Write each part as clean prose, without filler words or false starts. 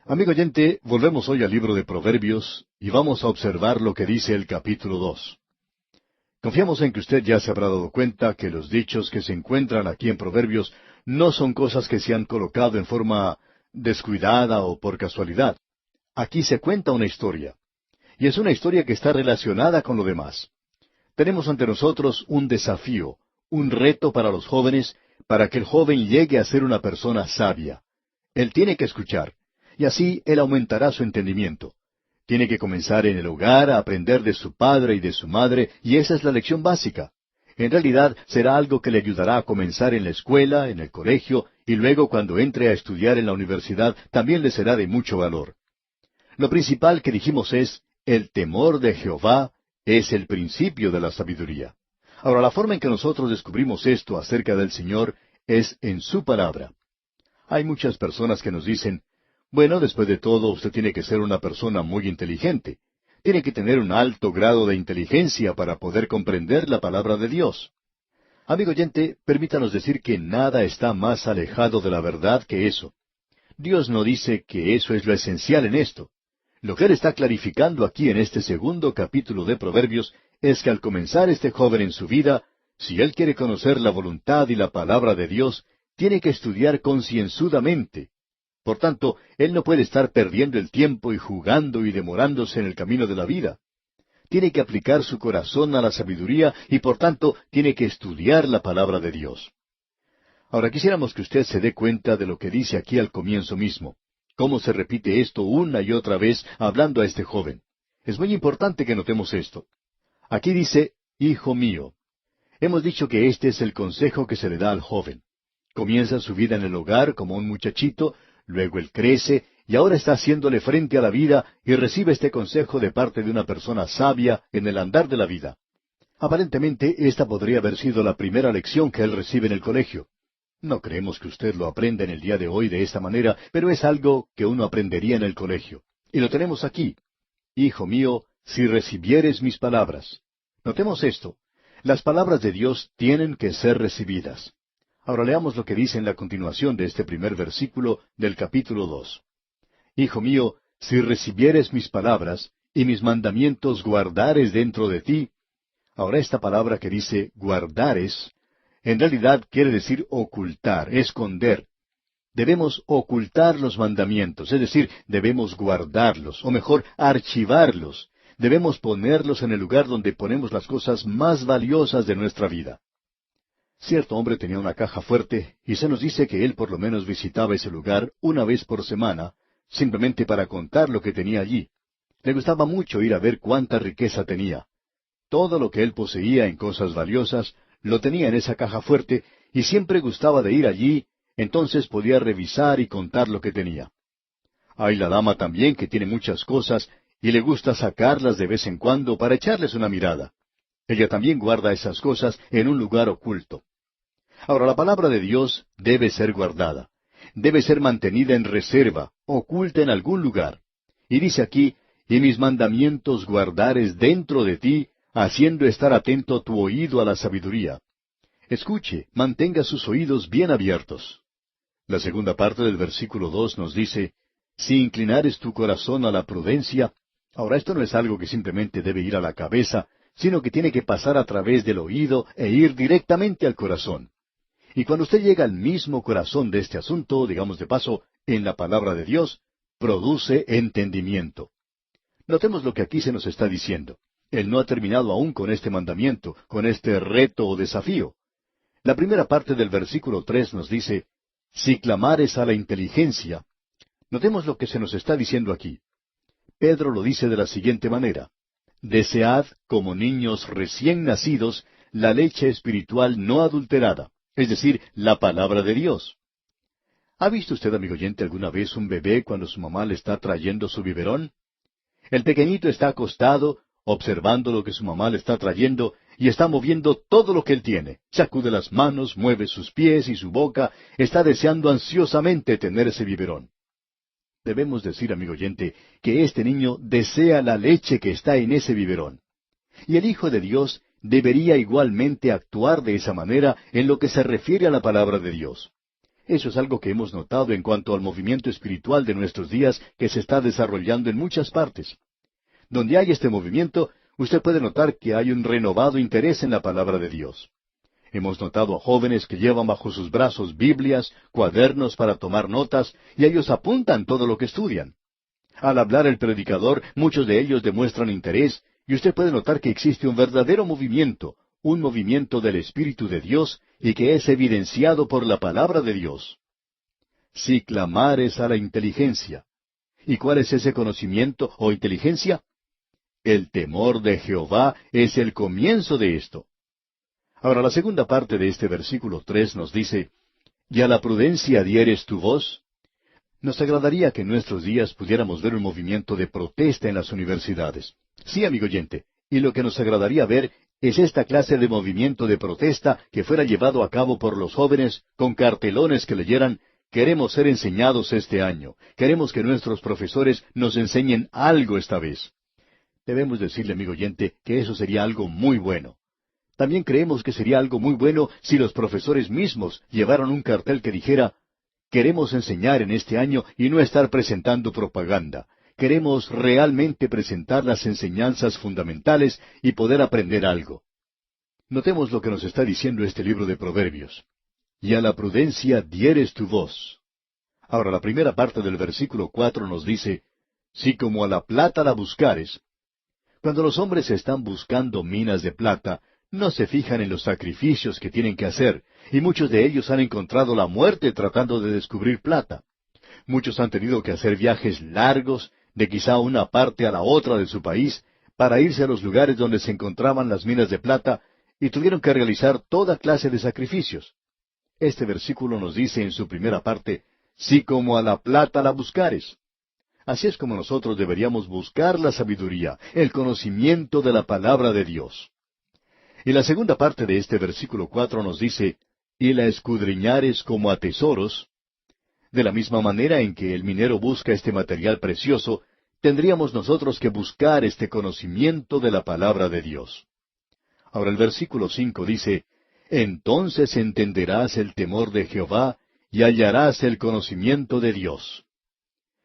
Amigo oyente, volvemos hoy al libro de Proverbios y vamos a observar lo que dice el capítulo 2. Confiamos en que usted ya se habrá dado cuenta que los dichos que se encuentran aquí en Proverbios no son cosas que se han colocado en forma descuidada o por casualidad. Aquí se cuenta una historia, y es una historia que está relacionada con lo demás. Tenemos ante nosotros un desafío, un reto para los jóvenes, para que el joven llegue a ser una persona sabia. Él tiene que escuchar, y así él aumentará su entendimiento. Tiene que comenzar en el hogar a aprender de su padre y de su madre, y esa es la lección básica. En realidad será algo que le ayudará a comenzar en la escuela, en el colegio, y luego cuando entre a estudiar en la universidad también le será de mucho valor. Lo principal que dijimos es, el temor de Jehová es el principio de la sabiduría. Ahora, la forma en que nosotros descubrimos esto acerca del Señor es en su palabra. Hay muchas personas que nos dicen, bueno, después de todo, usted tiene que ser una persona muy inteligente. Tiene que tener un alto grado de inteligencia para poder comprender la palabra de Dios. Amigo oyente, permítanos decir que nada está más alejado de la verdad que eso. Dios no dice que eso es lo esencial en esto. Lo que Él está clarificando aquí en este segundo capítulo de Proverbios es que al comenzar este joven en su vida, si él quiere conocer la voluntad y la palabra de Dios, tiene que estudiar concienzudamente. Por tanto, él no puede estar perdiendo el tiempo y jugando y demorándose en el camino de la vida. Tiene que aplicar su corazón a la sabiduría y por tanto tiene que estudiar la palabra de Dios. Ahora quisiéramos que usted se dé cuenta de lo que dice aquí al comienzo mismo. Cómo se repite esto una y otra vez hablando a este joven. Es muy importante que notemos esto. Aquí dice, hijo mío. Hemos dicho que este es el consejo que se le da al joven. Comienza su vida en el hogar como un muchachito, luego él crece y ahora está haciéndole frente a la vida y recibe este consejo de parte de una persona sabia en el andar de la vida. Aparentemente, esta podría haber sido la primera lección que él recibe en el colegio. No creemos que usted lo aprenda en el día de hoy de esta manera, pero es algo que uno aprendería en el colegio. Y lo tenemos aquí. Hijo mío, si recibieres mis palabras. Notemos esto. Las palabras de Dios tienen que ser recibidas. Ahora leamos lo que dice en la continuación de este primer versículo del capítulo 2. Hijo mío, si recibieres mis palabras y mis mandamientos guardares dentro de ti. Ahora esta palabra que dice guardares, en realidad quiere decir ocultar, esconder. Debemos ocultar los mandamientos, es decir, debemos guardarlos, o mejor, archivarlos. Debemos ponerlos en el lugar donde ponemos las cosas más valiosas de nuestra vida. Cierto hombre tenía una caja fuerte, y se nos dice que él por lo menos visitaba ese lugar una vez por semana, simplemente para contar lo que tenía allí. Le gustaba mucho ir a ver cuánta riqueza tenía. Todo lo que él poseía en cosas valiosas, lo tenía en esa caja fuerte, y siempre gustaba de ir allí, entonces podía revisar y contar lo que tenía. Hay la dama también que tiene muchas cosas, y le gusta sacarlas de vez en cuando para echarles una mirada. Ella también guarda esas cosas en un lugar oculto. Ahora, la palabra de Dios debe ser guardada. Debe ser mantenida en reserva, oculta en algún lugar. Y dice aquí, y mis mandamientos guardares dentro de ti, haciendo estar atento tu oído a la sabiduría. Escuche, mantenga sus oídos bien abiertos. La segunda parte del versículo 2 nos dice, si inclinares tu corazón a la prudencia. Ahora esto no es algo que simplemente debe ir a la cabeza, sino que tiene que pasar a través del oído e ir directamente al corazón. Y cuando usted llega al mismo corazón de este asunto, digamos de paso, en la palabra de Dios, produce entendimiento. Notemos lo que aquí se nos está diciendo. Él no ha terminado aún con este mandamiento, con este reto o desafío. La primera parte del versículo 3 nos dice, si clamares a la inteligencia. Notemos lo que se nos está diciendo aquí. Pedro lo dice de la siguiente manera, desead, como niños recién nacidos, la leche espiritual no adulterada, es decir, la palabra de Dios. ¿Ha visto usted, amigo oyente, alguna vez un bebé cuando su mamá le está trayendo su biberón? El pequeñito está acostado, observando lo que su mamá le está trayendo, y está moviendo todo lo que él tiene. Sacude las manos, mueve sus pies y su boca, está deseando ansiosamente tener ese biberón. Debemos decir, amigo oyente, que este niño desea la leche que está en ese biberón. Y el Hijo de Dios debería igualmente actuar de esa manera en lo que se refiere a la palabra de Dios. Eso es algo que hemos notado en cuanto al movimiento espiritual de nuestros días que se está desarrollando en muchas partes. Donde hay este movimiento, usted puede notar que hay un renovado interés en la palabra de Dios. Hemos notado a jóvenes que llevan bajo sus brazos Biblias, cuadernos para tomar notas, y ellos apuntan todo lo que estudian. Al hablar el predicador, muchos de ellos demuestran interés, y usted puede notar que existe un verdadero movimiento, un movimiento del Espíritu de Dios, y que es evidenciado por la palabra de Dios. Si clamares a la inteligencia. ¿Y cuál es ese conocimiento o inteligencia? El temor de Jehová es el comienzo de esto. Ahora, la segunda parte de este versículo 3 nos dice, ¿y a la prudencia dieres tu voz? Nos agradaría que en nuestros días pudiéramos ver un movimiento de protesta en las universidades. Sí, amigo oyente, y lo que nos agradaría ver es esta clase de movimiento de protesta que fuera llevado a cabo por los jóvenes con cartelones que leyeran, queremos ser enseñados este año, queremos que nuestros profesores nos enseñen algo esta vez. Debemos decirle, amigo oyente, que eso sería algo muy bueno. También creemos que sería algo muy bueno si los profesores mismos llevaran un cartel que dijera, queremos enseñar en este año y no estar presentando propaganda. Queremos realmente presentar las enseñanzas fundamentales y poder aprender algo. Notemos lo que nos está diciendo este libro de Proverbios. Y a la prudencia dieres tu voz. Ahora, la primera parte del versículo 4 nos dice, si como a la plata la buscares. Cuando los hombres están buscando minas de plata, no se fijan en los sacrificios que tienen que hacer, y muchos de ellos han encontrado la muerte tratando de descubrir plata. Muchos han tenido que hacer viajes largos, de quizá una parte a la otra de su país, para irse a los lugares donde se encontraban las minas de plata, y tuvieron que realizar toda clase de sacrificios. Este versículo nos dice en su primera parte, si como a la plata la buscares. Así es como nosotros deberíamos buscar la sabiduría, el conocimiento de la palabra de Dios. Y la segunda parte de este versículo 4 nos dice, y la escudriñares como a tesoros. De la misma manera en que el minero busca este material precioso, tendríamos nosotros que buscar este conocimiento de la palabra de Dios. Ahora el versículo 5 dice, entonces entenderás el temor de Jehová y hallarás el conocimiento de Dios.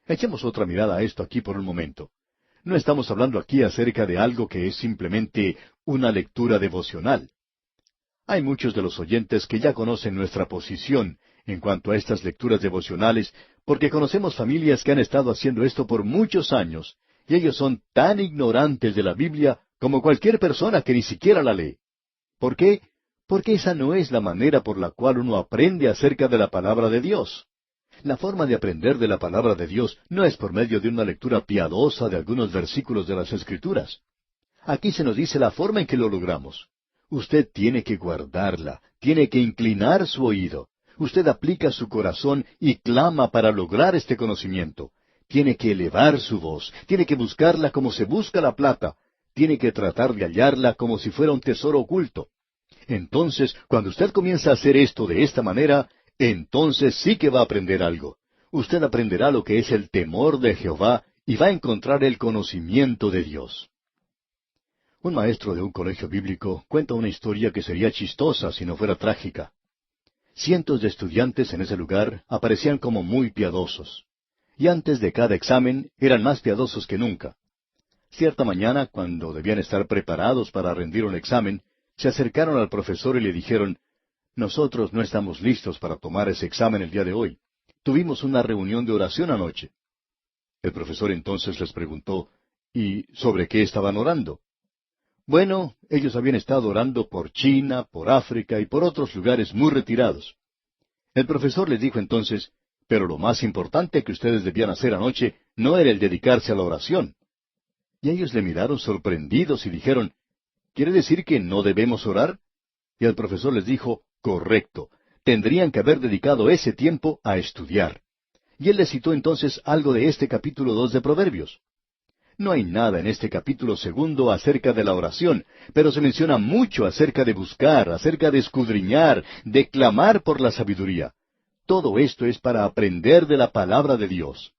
Echemos otra mirada a esto aquí por un momento. No estamos hablando aquí acerca de algo que es simplemente una lectura devocional. Hay muchos de los oyentes que ya conocen nuestra posición en cuanto a estas lecturas devocionales, porque conocemos familias que han estado haciendo esto por muchos años, y ellos son tan ignorantes de la Biblia como cualquier persona que ni siquiera la lee. ¿Por qué? Porque esa no es la manera por la cual uno aprende acerca de la palabra de Dios. La forma de aprender de la palabra de Dios no es por medio de una lectura piadosa de algunos versículos de las Escrituras. Aquí se nos dice la forma en que lo logramos. Usted tiene que guardarla, tiene que inclinar su oído. Usted aplica su corazón y clama para lograr este conocimiento. Tiene que elevar su voz, tiene que buscarla como se busca la plata, tiene que tratar de hallarla como si fuera un tesoro oculto. Entonces, cuando usted comienza a hacer esto de esta manera, entonces sí que va a aprender algo. Usted aprenderá lo que es el temor de Jehová y va a encontrar el conocimiento de Dios. Un maestro de un colegio bíblico cuenta una historia que sería chistosa si no fuera trágica. Cientos de estudiantes en ese lugar aparecían como muy piadosos. Y antes de cada examen eran más piadosos que nunca. Cierta mañana, cuando debían estar preparados para rendir un examen, se acercaron al profesor y le dijeron, nosotros no estamos listos para tomar ese examen el día de hoy. Tuvimos una reunión de oración anoche. El profesor entonces les preguntó, ¿y sobre qué estaban orando? Bueno, ellos habían estado orando por China, por África y por otros lugares muy retirados. El profesor les dijo entonces, pero lo más importante que ustedes debían hacer anoche no era el dedicarse a la oración. Y ellos le miraron sorprendidos y dijeron, ¿quiere decir que no debemos orar? Y el profesor les dijo, correcto, tendrían que haber dedicado ese tiempo a estudiar. Y él les citó entonces algo de este capítulo 2 de Proverbios. No hay nada en este capítulo 2 acerca de la oración, pero se menciona mucho acerca de buscar, acerca de escudriñar, de clamar por la sabiduría. Todo esto es para aprender de la palabra de Dios.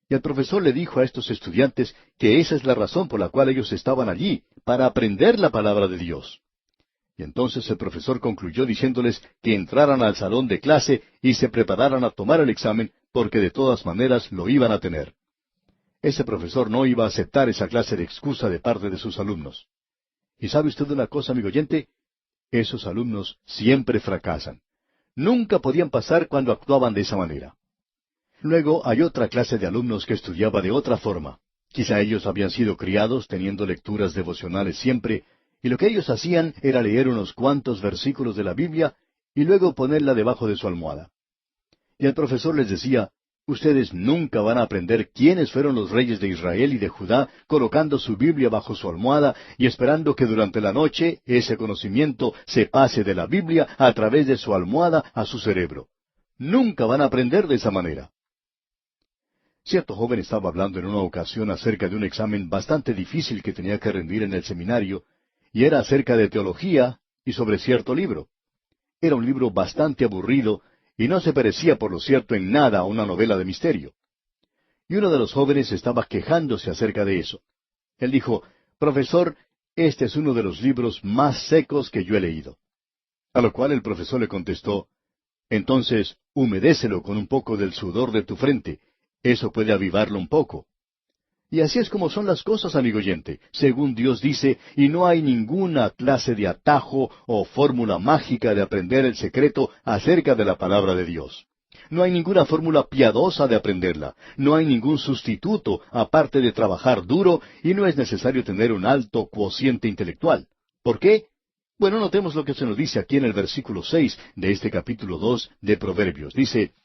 Y el profesor le dijo a estos estudiantes que esa es la razón por la cual ellos estaban allí, para aprender la palabra de Dios. Y entonces el profesor concluyó diciéndoles que entraran al salón de clase y se prepararan a tomar el examen, porque de todas maneras lo iban a tener. Ese profesor no iba a aceptar esa clase de excusa de parte de sus alumnos. ¿Y sabe usted una cosa, amigo oyente? Esos alumnos siempre fracasan. Nunca podían pasar cuando actuaban de esa manera. Luego hay otra clase de alumnos que estudiaba de otra forma. Quizá ellos habían sido criados teniendo lecturas devocionales siempre, y lo que ellos hacían era leer unos cuantos versículos de la Biblia y luego ponerla debajo de su almohada. Y el profesor les decía, ustedes nunca van a aprender quiénes fueron los reyes de Israel y de Judá colocando su Biblia bajo su almohada y esperando que durante la noche ese conocimiento se pase de la Biblia a través de su almohada a su cerebro. Nunca van a aprender de esa manera. Cierto joven estaba hablando en una ocasión acerca de un examen bastante difícil que tenía que rendir en el seminario, y era acerca de teología y sobre cierto libro. Era un libro bastante aburrido y no se parecía, por lo cierto, en nada a una novela de misterio. Y uno de los jóvenes estaba quejándose acerca de eso. Él dijo, profesor, este es uno de los libros más secos que yo he leído. A lo cual el profesor le contestó, entonces, humedécelo con un poco del sudor de tu frente. Eso puede avivarlo un poco. Y así es como son las cosas, amigo oyente, según Dios dice, y no hay ninguna clase de atajo o fórmula mágica de aprender el secreto acerca de la palabra de Dios. No hay ninguna fórmula piadosa de aprenderla, no hay ningún sustituto aparte de trabajar duro y no es necesario tener un alto cociente intelectual. ¿Por qué? Bueno, notemos lo que se nos dice aquí en el versículo 6 de este capítulo 2 de Proverbios. Dice,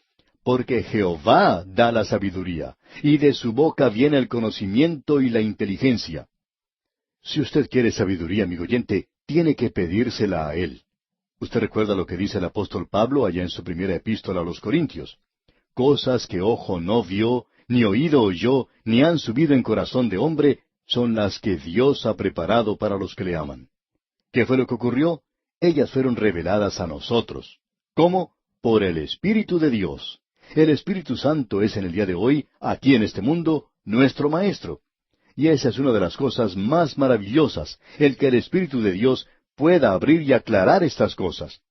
porque Jehová da la sabiduría, y de su boca viene el conocimiento y la inteligencia. Si usted quiere sabiduría, amigo oyente, tiene que pedírsela a Él. Usted recuerda lo que dice el apóstol Pablo allá en su primera epístola a los Corintios. Cosas que ojo no vio, ni oído oyó, ni han subido en corazón de hombre, son las que Dios ha preparado para los que le aman. ¿Qué fue lo que ocurrió? Ellas fueron reveladas a nosotros. ¿Cómo? Por el Espíritu de Dios. El Espíritu Santo es en el día de hoy, aquí en este mundo, nuestro Maestro. Y esa es una de las cosas más maravillosas, el que el Espíritu de Dios pueda abrir y aclarar estas cosas.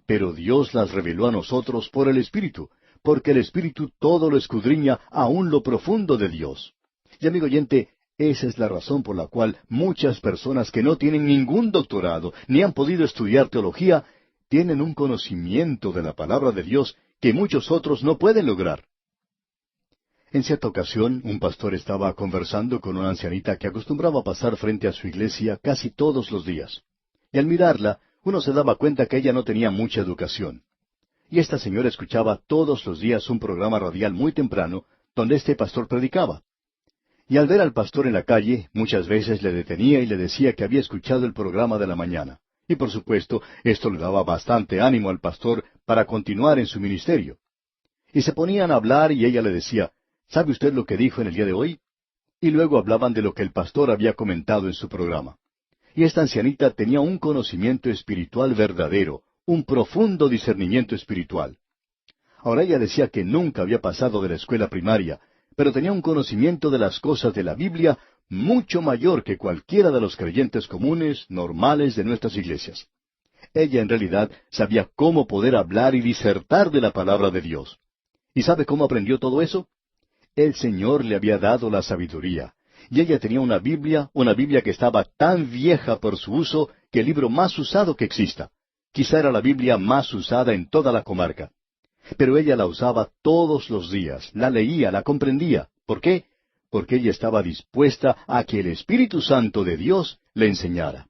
Pero Dios las reveló a nosotros por el Espíritu, porque el Espíritu todo lo escudriña aún lo profundo de Dios. Y amigo oyente, esa es la razón por la cual muchas personas que no tienen ningún doctorado, ni han podido estudiar teología, tienen un conocimiento de la palabra de Dios que muchos otros no pueden lograr. En cierta ocasión, un pastor estaba conversando con una ancianita que acostumbraba pasar frente a su iglesia casi todos los días. Y al mirarla, uno se daba cuenta que ella no tenía mucha educación. Y esta señora escuchaba todos los días un programa radial muy temprano, donde este pastor predicaba. Y al ver al pastor en la calle, muchas veces le detenía y le decía que había escuchado el programa de la mañana. Y por supuesto, esto le daba bastante ánimo al pastor para continuar en su ministerio. Y se ponían a hablar y ella le decía, ¿sabe usted lo que dijo en el día de hoy? Y luego hablaban de lo que el pastor había comentado en su programa. Y esta ancianita tenía un conocimiento espiritual verdadero, un profundo discernimiento espiritual. Ahora ella decía que nunca había pasado de la escuela primaria, pero tenía un conocimiento de las cosas de la Biblia mucho mayor que cualquiera de los creyentes comunes, normales de nuestras iglesias. Ella en realidad sabía cómo poder hablar y disertar de la palabra de Dios. ¿Y sabe cómo aprendió todo eso? El Señor le había dado la sabiduría, y ella tenía una Biblia que estaba tan vieja por su uso que el libro más usado que exista. Quizá era la Biblia más usada en toda la comarca. Pero ella la usaba todos los días, la leía, la comprendía. ¿Por qué? Porque ella estaba dispuesta a que el Espíritu Santo de Dios le enseñara.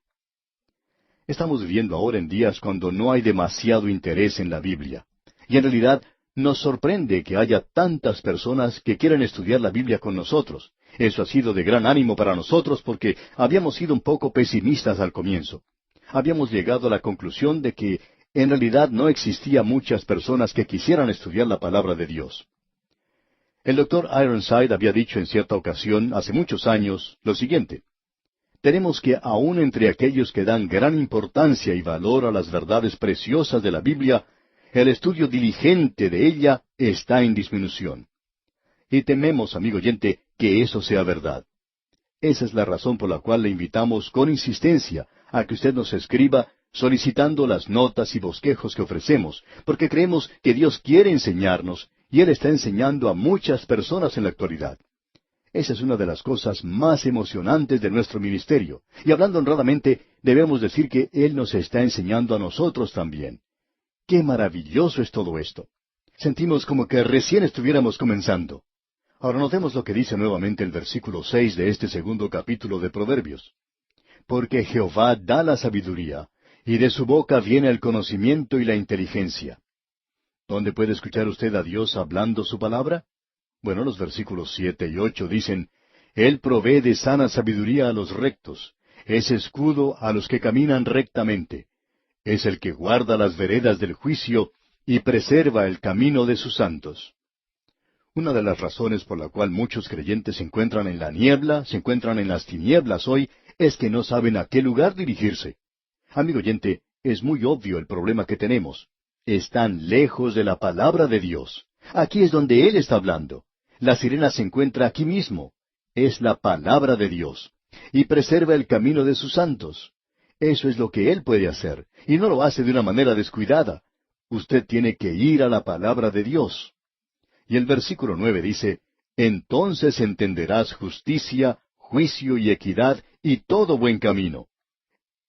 Estamos viviendo ahora en días cuando no hay demasiado interés en la Biblia. Y en realidad nos sorprende que haya tantas personas que quieran estudiar la Biblia con nosotros. Eso ha sido de gran ánimo para nosotros porque habíamos sido un poco pesimistas al comienzo. Habíamos llegado a la conclusión de que en realidad no existía muchas personas que quisieran estudiar la palabra de Dios. El doctor Ironside había dicho en cierta ocasión, hace muchos años, lo siguiente: tenemos que aun entre aquellos que dan gran importancia y valor a las verdades preciosas de la Biblia, el estudio diligente de ella está en disminución. Y tememos, amigo oyente, que eso sea verdad. Esa es la razón por la cual le invitamos con insistencia a que usted nos escriba solicitando las notas y bosquejos que ofrecemos, porque creemos que Dios quiere enseñarnos, y Él está enseñando a muchas personas en la actualidad. Esa es una de las cosas más emocionantes de nuestro ministerio. Y hablando honradamente, debemos decir que Él nos está enseñando a nosotros también. ¡Qué maravilloso es todo esto! Sentimos como que recién estuviéramos comenzando. Ahora notemos lo que dice nuevamente el versículo 6 de este segundo capítulo de Proverbios. Porque Jehová da la sabiduría, y de su boca viene el conocimiento y la inteligencia. ¿Dónde puede escuchar usted a Dios hablando su palabra? Bueno, los versículos 7 y 8 dicen, Él provee de sana sabiduría a los rectos, es escudo a los que caminan rectamente. Es el que guarda las veredas del juicio y preserva el camino de sus santos. Una de las razones por la cual muchos creyentes se encuentran en la niebla, se encuentran en las tinieblas hoy, es que no saben a qué lugar dirigirse. Amigo oyente, es muy obvio el problema que tenemos. Están lejos de la palabra de Dios. Aquí es donde Él está hablando. La sirena se encuentra aquí mismo. Es la palabra de Dios. Y preserva el camino de sus santos. Eso es lo que Él puede hacer. Y no lo hace de una manera descuidada. Usted tiene que ir a la palabra de Dios. Y el versículo 9 dice, Entonces entenderás justicia, juicio y equidad y todo buen camino.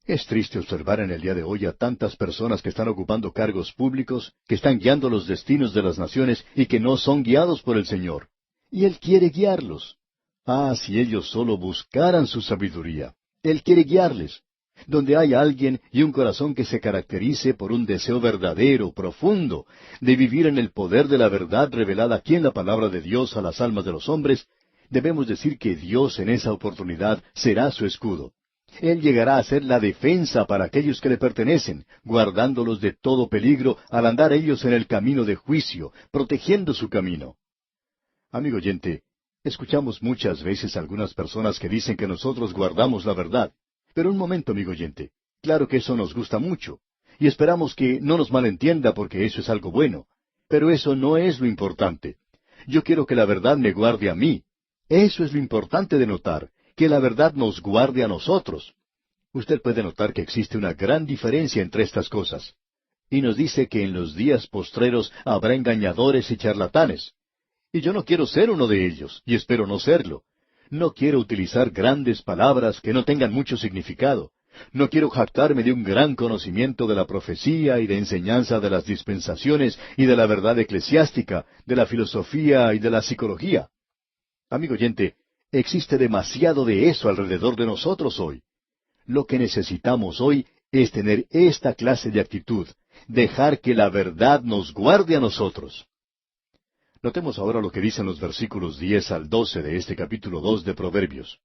Es triste observar en el día de hoy a tantas personas que están ocupando cargos públicos, que están guiando los destinos de las naciones y que no son guiados por el Señor. Y Él quiere guiarlos. Ah, si ellos solo buscaran su sabiduría. Él quiere guiarles. Donde hay alguien y un corazón que se caracterice por un deseo verdadero, profundo, de vivir en el poder de la verdad revelada aquí en la palabra de Dios a las almas de los hombres, debemos decir que Dios en esa oportunidad será su escudo. Él llegará a ser la defensa para aquellos que le pertenecen, guardándolos de todo peligro al andar ellos en el camino de juicio, protegiendo su camino. Amigo oyente, escuchamos muchas veces algunas personas que dicen que nosotros guardamos la verdad. Pero un momento, amigo oyente, claro que eso nos gusta mucho, y esperamos que no nos malentienda porque eso es algo bueno, pero eso no es lo importante. Yo quiero que la verdad me guarde a mí. Eso es lo importante de notar, que la verdad nos guarde a nosotros. Usted puede notar que existe una gran diferencia entre estas cosas. Y nos dice que en los días postreros habrá engañadores y charlatanes. Y yo no quiero ser uno de ellos, y espero no serlo. No quiero utilizar grandes palabras que no tengan mucho significado. No quiero jactarme de un gran conocimiento de la profecía y de enseñanza de las dispensaciones y de la verdad eclesiástica, de la filosofía y de la psicología. Amigo oyente, existe demasiado de eso alrededor de nosotros hoy. Lo que necesitamos hoy es tener esta clase de actitud, dejar que la verdad nos guarde a nosotros. Notemos ahora lo que dicen los versículos 10 al 12 de este capítulo 2 de Proverbios.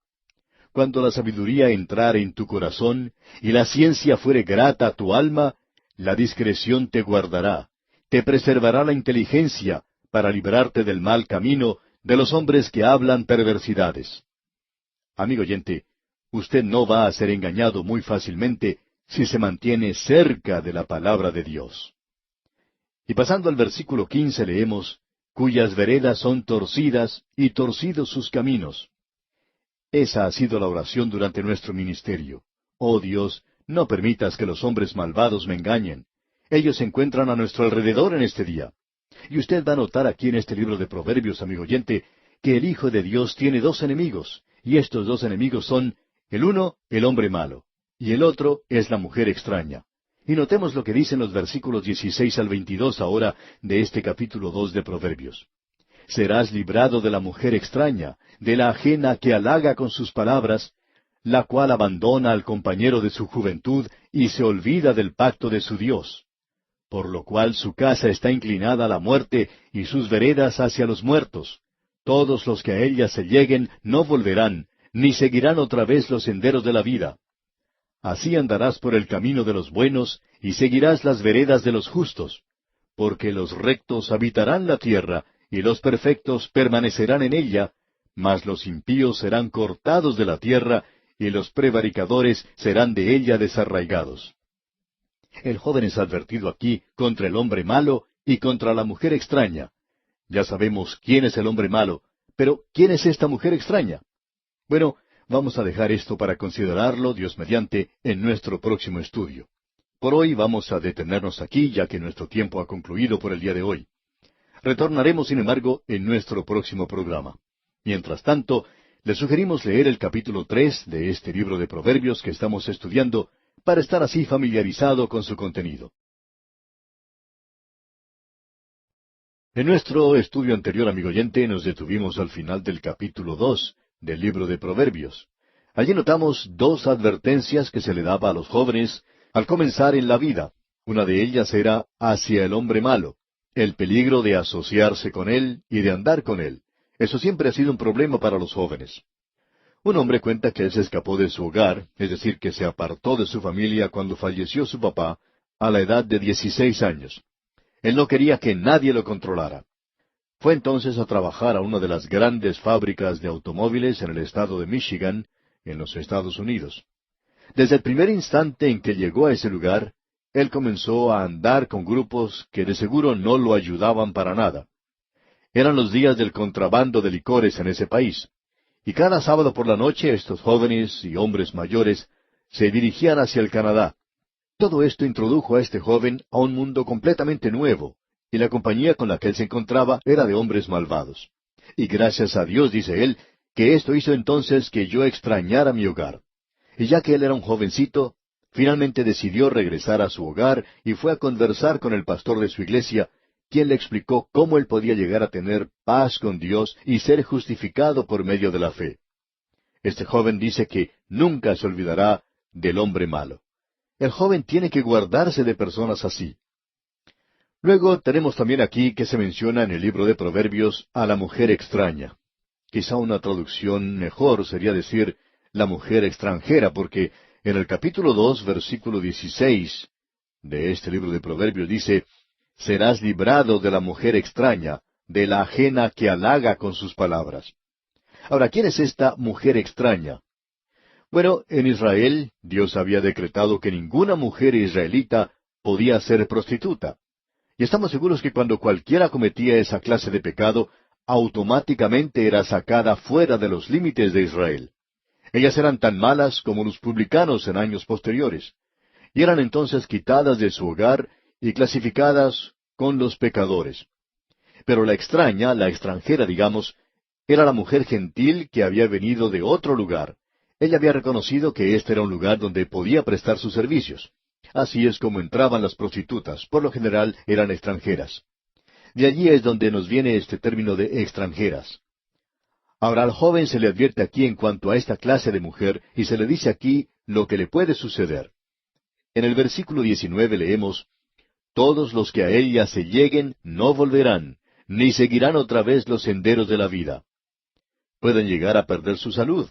Cuando la sabiduría entrare en tu corazón, y la ciencia fuere grata a tu alma, la discreción te guardará, te preservará la inteligencia, para librarte del mal camino, de los hombres que hablan perversidades. Amigo oyente, usted no va a ser engañado muy fácilmente si se mantiene cerca de la palabra de Dios. Y pasando al versículo 15 leemos, cuyas veredas son torcidas y torcidos sus caminos. Esa ha sido la oración durante nuestro ministerio. Oh Dios, no permitas que los hombres malvados me engañen. Ellos se encuentran a nuestro alrededor en este día. Y usted va a notar aquí en este libro de Proverbios, amigo oyente, que el Hijo de Dios tiene dos enemigos, y estos dos enemigos son, el uno, el hombre malo, y el otro es la mujer extraña. Y notemos lo que dicen los versículos 16 al 22 ahora de este capítulo 2 de Proverbios. Serás librado de la mujer extraña, de la ajena que halaga con sus palabras, la cual abandona al compañero de su juventud y se olvida del pacto de su Dios. Por lo cual su casa está inclinada a la muerte y sus veredas hacia los muertos. Todos los que a ella se lleguen no volverán, ni seguirán otra vez los senderos de la vida. Así andarás por el camino de los buenos, y seguirás las veredas de los justos. Porque los rectos habitarán la tierra, y los perfectos permanecerán en ella, mas los impíos serán cortados de la tierra, y los prevaricadores serán de ella desarraigados. El joven es advertido aquí contra el hombre malo y contra la mujer extraña. Ya sabemos quién es el hombre malo, pero ¿quién es esta mujer extraña? Bueno, vamos a dejar esto para considerarlo, Dios mediante, en nuestro próximo estudio. Por hoy vamos a detenernos aquí, ya que nuestro tiempo ha concluido por el día de hoy. Retornaremos, sin embargo, en nuestro próximo programa. Mientras tanto, le sugerimos leer el capítulo 3 de este libro de Proverbios que estamos estudiando, para estar así familiarizado con su contenido. En nuestro estudio anterior, amigo oyente, nos detuvimos al final del capítulo 2 del libro de Proverbios. Allí notamos dos advertencias que se le daba a los jóvenes al comenzar en la vida. Una de ellas era hacia el hombre malo, el peligro de asociarse con él y de andar con él. Eso siempre ha sido un problema para los jóvenes. Un hombre cuenta que él se escapó de su hogar, es decir, que se apartó de su familia cuando falleció su papá, a la edad de 16 años. Él no quería que nadie lo controlara. Fue entonces a trabajar a una de las grandes fábricas de automóviles en el estado de Michigan, en los Estados Unidos. Desde el primer instante en que llegó a ese lugar, él comenzó a andar con grupos que de seguro no lo ayudaban para nada. Eran los días del contrabando de licores en ese país, y cada sábado por la noche estos jóvenes y hombres mayores se dirigían hacia el Canadá. Todo esto introdujo a este joven a un mundo completamente nuevo, y la compañía con la que él se encontraba era de hombres malvados. Y gracias a Dios, dice él, que esto hizo entonces que yo extrañara mi hogar. Y ya que él era un jovencito, finalmente decidió regresar a su hogar y fue a conversar con el pastor de su iglesia, quien le explicó cómo él podía llegar a tener paz con Dios y ser justificado por medio de la fe. Este joven dice que nunca se olvidará del hombre malo. El joven tiene que guardarse de personas así. Luego tenemos también aquí que se menciona en el libro de Proverbios a la mujer extraña. Quizá una traducción mejor sería decir la mujer extranjera, porque en el capítulo 2, versículo 16 de este libro de Proverbios dice, serás librado de la mujer extraña, de la ajena que halaga con sus palabras. Ahora, ¿quién es esta mujer extraña? Bueno, en Israel Dios había decretado que ninguna mujer israelita podía ser prostituta. Y estamos seguros que cuando cualquiera cometía esa clase de pecado, automáticamente era sacada fuera de los límites de Israel. Ellas eran tan malas como los publicanos en años posteriores, y eran entonces quitadas de su hogar y clasificadas con los pecadores. Pero la extraña, la extranjera, digamos, era la mujer gentil que había venido de otro lugar. Ella había reconocido que este era un lugar donde podía prestar sus servicios. Así es como entraban las prostitutas. Por lo general eran extranjeras. De allí es donde nos viene este término de extranjeras. Ahora al joven se le advierte aquí en cuanto a esta clase de mujer y se le dice aquí lo que le puede suceder. En el versículo 19 leemos, todos los que a ella se lleguen no volverán, ni seguirán otra vez los senderos de la vida. Pueden llegar a perder su salud.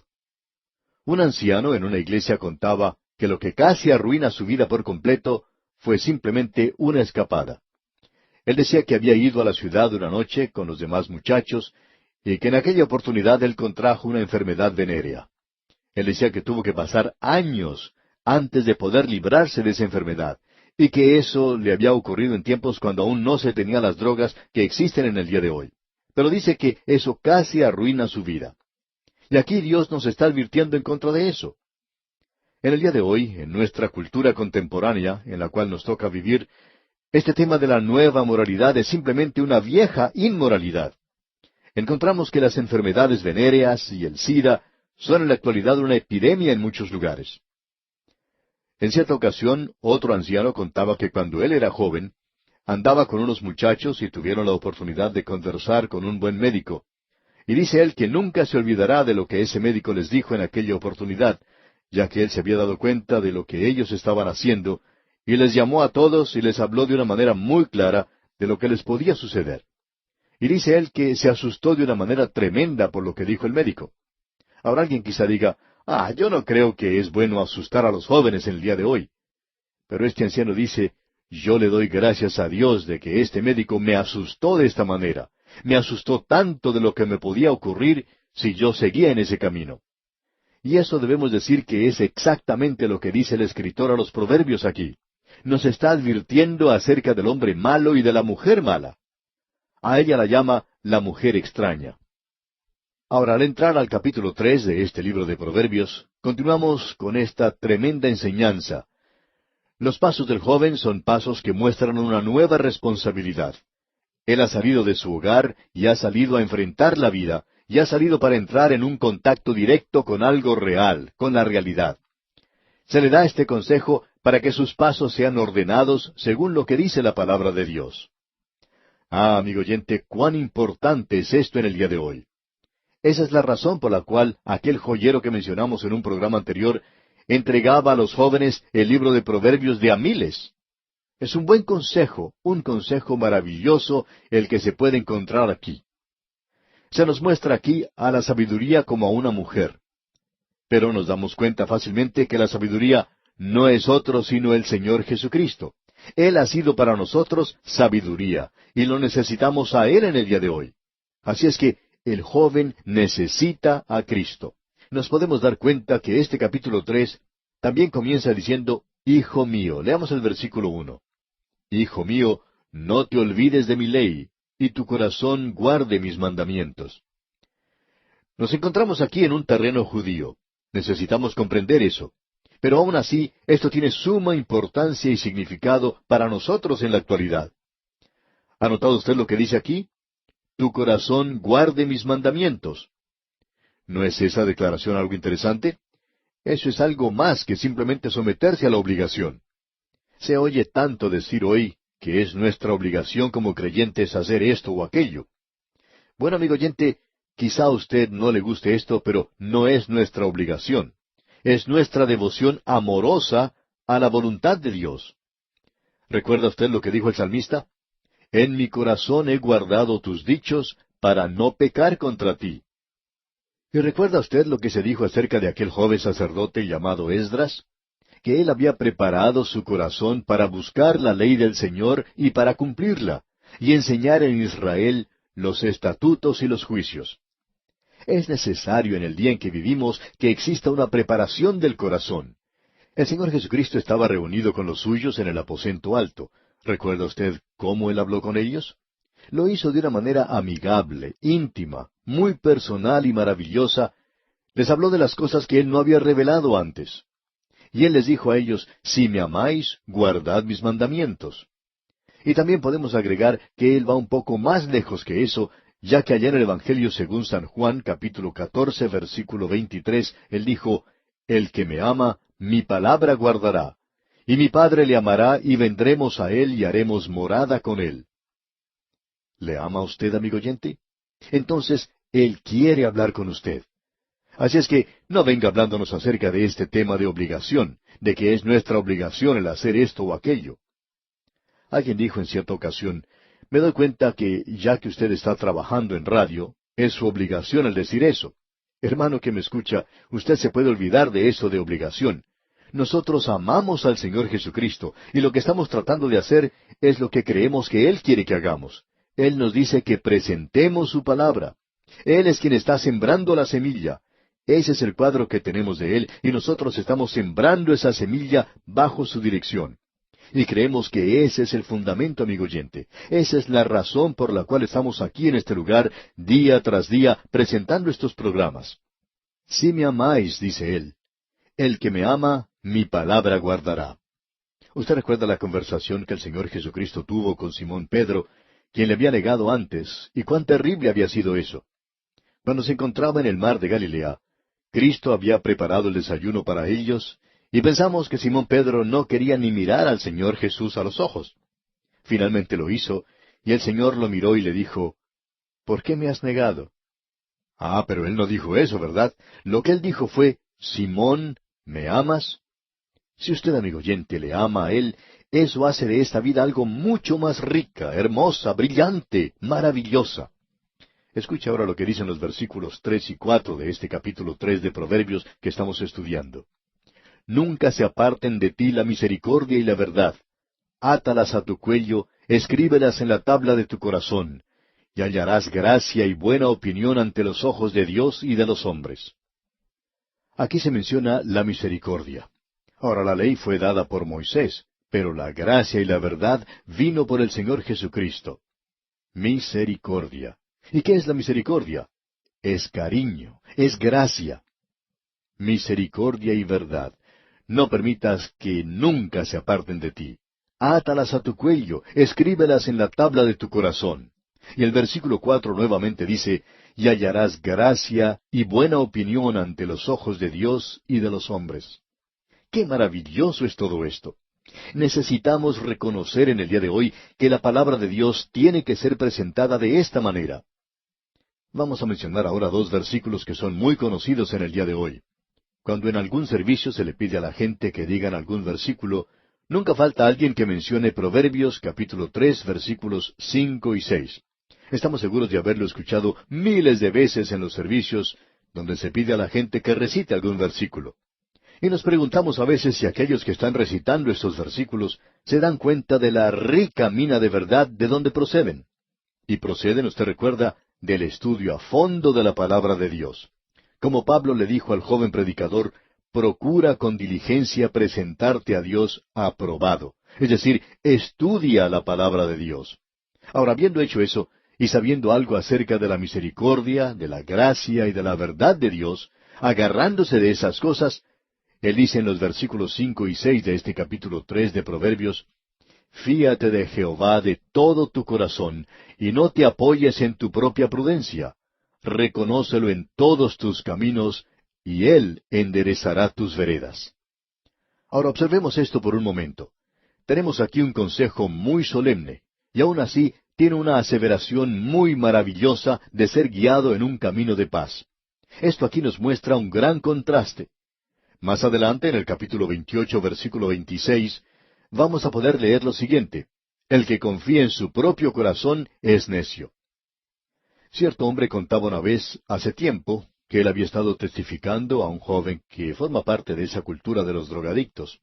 Un anciano en una iglesia contaba que lo que casi arruina su vida por completo fue simplemente una escapada. Él decía que había ido a la ciudad una noche con los demás muchachos y que en aquella oportunidad él contrajo una enfermedad venérea. Él decía que tuvo que pasar años antes de poder librarse de esa enfermedad, y que eso le había ocurrido en tiempos cuando aún no se tenía las drogas que existen en el día de hoy. Pero dice que eso casi arruina su vida. Y aquí Dios nos está advirtiendo en contra de eso. En el día de hoy, en nuestra cultura contemporánea, en la cual nos toca vivir, este tema de la nueva moralidad es simplemente una vieja inmoralidad. Encontramos que las enfermedades venéreas y el SIDA son en la actualidad una epidemia en muchos lugares. En cierta ocasión, otro anciano contaba que cuando él era joven, andaba con unos muchachos y tuvieron la oportunidad de conversar con un buen médico. Y dice él que nunca se olvidará de lo que ese médico les dijo en aquella oportunidad, ya que él se había dado cuenta de lo que ellos estaban haciendo, y les llamó a todos y les habló de una manera muy clara de lo que les podía suceder. Y dice él que se asustó de una manera tremenda por lo que dijo el médico. Ahora alguien quizá diga, yo no creo que es bueno asustar a los jóvenes en el día de hoy. Pero este anciano dice, yo le doy gracias a Dios de que este médico me asustó de esta manera. Me asustó tanto de lo que me podía ocurrir si yo seguía en ese camino. Y eso debemos decir que es exactamente lo que dice el escritor a los Proverbios aquí. Nos está advirtiendo acerca del hombre malo y de la mujer mala. A ella la llama la mujer extraña. Ahora, al entrar al capítulo 3 de este libro de Proverbios, continuamos con esta tremenda enseñanza. Los pasos del joven son pasos que muestran una nueva responsabilidad. Él ha salido de su hogar y ha salido a enfrentar la vida, y ha salido para entrar en un contacto directo con algo real, con la realidad. Se le da este consejo para que sus pasos sean ordenados según lo que dice la palabra de Dios. Ah, amigo oyente, cuán importante es esto en el día de hoy. Esa es la razón por la cual aquel joyero que mencionamos en un programa anterior entregaba a los jóvenes el libro de Proverbios de a miles. Es un buen consejo, un consejo maravilloso el que se puede encontrar aquí. Se nos muestra aquí a la sabiduría como a una mujer. Pero nos damos cuenta fácilmente que la sabiduría no es otro sino el Señor Jesucristo. Él ha sido para nosotros sabiduría, y lo necesitamos a Él en el día de hoy. Así es que el joven necesita a Cristo. Nos podemos dar cuenta que este capítulo 3 también comienza diciendo, Hijo mío. Leamos el versículo 1. Hijo mío, no te olvides de mi ley, y tu corazón guarde mis mandamientos. Nos encontramos aquí en un terreno judío. Necesitamos comprender eso. Pero aún así, esto tiene suma importancia y significado para nosotros en la actualidad. ¿Ha notado usted lo que dice aquí? Tu corazón guarde mis mandamientos. ¿No es esa declaración algo interesante? Eso es algo más que simplemente someterse a la obligación. Se oye tanto decir hoy que es nuestra obligación como creyentes hacer esto o aquello. Bueno, amigo oyente, quizá a usted no le guste esto, pero no es nuestra obligación. Es nuestra devoción amorosa a la voluntad de Dios. ¿Recuerda usted lo que dijo el salmista? En mi corazón he guardado tus dichos para no pecar contra ti. ¿Y recuerda usted lo que se dijo acerca de aquel joven sacerdote llamado Esdras? Que él había preparado su corazón para buscar la ley del Señor y para cumplirla, y enseñar en Israel los estatutos y los juicios. Es necesario en el día en que vivimos que exista una preparación del corazón. El Señor Jesucristo estaba reunido con los suyos en el aposento alto. ¿Recuerda usted cómo Él habló con ellos? Lo hizo de una manera amigable, íntima, muy personal y maravillosa. Les habló de las cosas que Él no había revelado antes. Y Él les dijo a ellos, si me amáis, guardad mis mandamientos. Y también podemos agregar que Él va un poco más lejos que eso, ya que allá en el Evangelio según San Juan, capítulo 14, versículo 23, Él dijo, el que me ama, mi palabra guardará, y mi Padre le amará, y vendremos a Él y haremos morada con Él. ¿Le ama a usted, amigo oyente? Entonces, Él quiere hablar con usted. Así es que no venga hablándonos acerca de este tema de obligación, de que es nuestra obligación el hacer esto o aquello. Alguien dijo en cierta ocasión, me doy cuenta que ya que usted está trabajando en radio, es su obligación el decir eso. Hermano que me escucha, usted se puede olvidar de eso de obligación. Nosotros amamos al Señor Jesucristo, y lo que estamos tratando de hacer es lo que creemos que Él quiere que hagamos. Él nos dice que presentemos su palabra. Él es quien está sembrando la semilla. Ese es el cuadro que tenemos de Él, y nosotros estamos sembrando esa semilla bajo su dirección. Y creemos que ese es el fundamento, amigo oyente. Esa es la razón por la cual estamos aquí en este lugar, día tras día, presentando estos programas. Si me amáis, dice Él, el que me ama, mi palabra guardará. Usted recuerda la conversación que el Señor Jesucristo tuvo con Simón Pedro, quien le había negado antes, y cuán terrible había sido eso. Cuando se encontraba en el mar de Galilea, Cristo había preparado el desayuno para ellos, y pensamos que Simón Pedro no quería ni mirar al Señor Jesús a los ojos. Finalmente lo hizo, y el Señor lo miró y le dijo, ¿por qué me has negado? Ah, pero él no dijo eso, ¿verdad? Lo que él dijo fue, Simón, ¿me amas? Si usted, amigo oyente, le ama a Él, eso hace de esta vida algo mucho más rica, hermosa, brillante, maravillosa. Escucha ahora lo que dicen los versículos 3 y 4 de este capítulo 3 de Proverbios que estamos estudiando. Nunca se aparten de ti la misericordia y la verdad. Átalas a tu cuello, escríbelas en la tabla de tu corazón, y hallarás gracia y buena opinión ante los ojos de Dios y de los hombres. Aquí se menciona la misericordia. Ahora la ley fue dada por Moisés, pero la gracia y la verdad vino por el Señor Jesucristo. Misericordia. ¿Y qué es la misericordia? Es cariño, es gracia. Misericordia y verdad. no permitas que nunca se aparten de ti. Átalas a tu cuello, escríbelas en la tabla de tu corazón. Y el versículo 4 nuevamente dice, y hallarás gracia y buena opinión ante los ojos de Dios y de los hombres. ¡Qué maravilloso es todo esto! Necesitamos reconocer en el día de hoy que la palabra de Dios tiene que ser presentada de esta manera. Vamos a mencionar ahora dos versículos que son muy conocidos en el día de hoy. Cuando en algún servicio se le pide a la gente que digan algún versículo, nunca falta alguien que mencione Proverbios capítulo 3 versículos 5 y 6. Estamos seguros de haberlo escuchado miles de veces en los servicios donde se pide a la gente que recite algún versículo. Y nos preguntamos a veces si aquellos que están recitando estos versículos se dan cuenta de la rica mina de verdad de donde proceden. Y proceden, usted recuerda, del estudio a fondo de la palabra de Dios. Como Pablo le dijo al joven predicador, procura con diligencia presentarte a Dios aprobado. Es decir, estudia la palabra de Dios. Ahora, habiendo hecho eso, y sabiendo algo acerca de la misericordia, de la gracia y de la verdad de Dios, agarrándose de esas cosas, él dice en los versículos 5 y 6 de este capítulo 3 de Proverbios, fíate de Jehová de todo tu corazón, y no te apoyes en tu propia prudencia. Reconócelo en todos tus caminos, y Él enderezará tus veredas. Ahora observemos esto por un momento. Tenemos aquí un consejo muy solemne, y aun así tiene una aseveración muy maravillosa de ser guiado en un camino de paz. Esto aquí nos muestra un gran contraste. Más adelante, en el capítulo 28, versículo 26, vamos a poder leer lo siguiente. El que confía en su propio corazón es necio. Cierto hombre contaba una vez, hace tiempo, que él había estado testificando a un joven que forma parte de esa cultura de los drogadictos.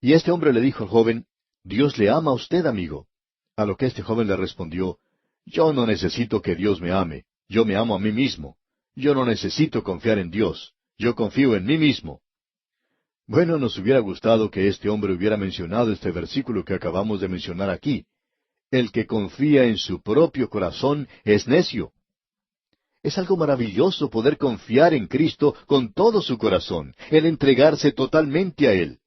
Y este hombre le dijo al joven, Dios le ama a usted, amigo. A lo que este joven le respondió, yo no necesito que Dios me ame, yo me amo a mí mismo. Yo no necesito confiar en Dios, yo confío en mí mismo. Bueno, nos hubiera gustado que este hombre hubiera mencionado este versículo que acabamos de mencionar aquí. El que confía en su propio corazón es necio. Es algo maravilloso poder confiar en Cristo con todo su corazón, el entregarse totalmente a Él.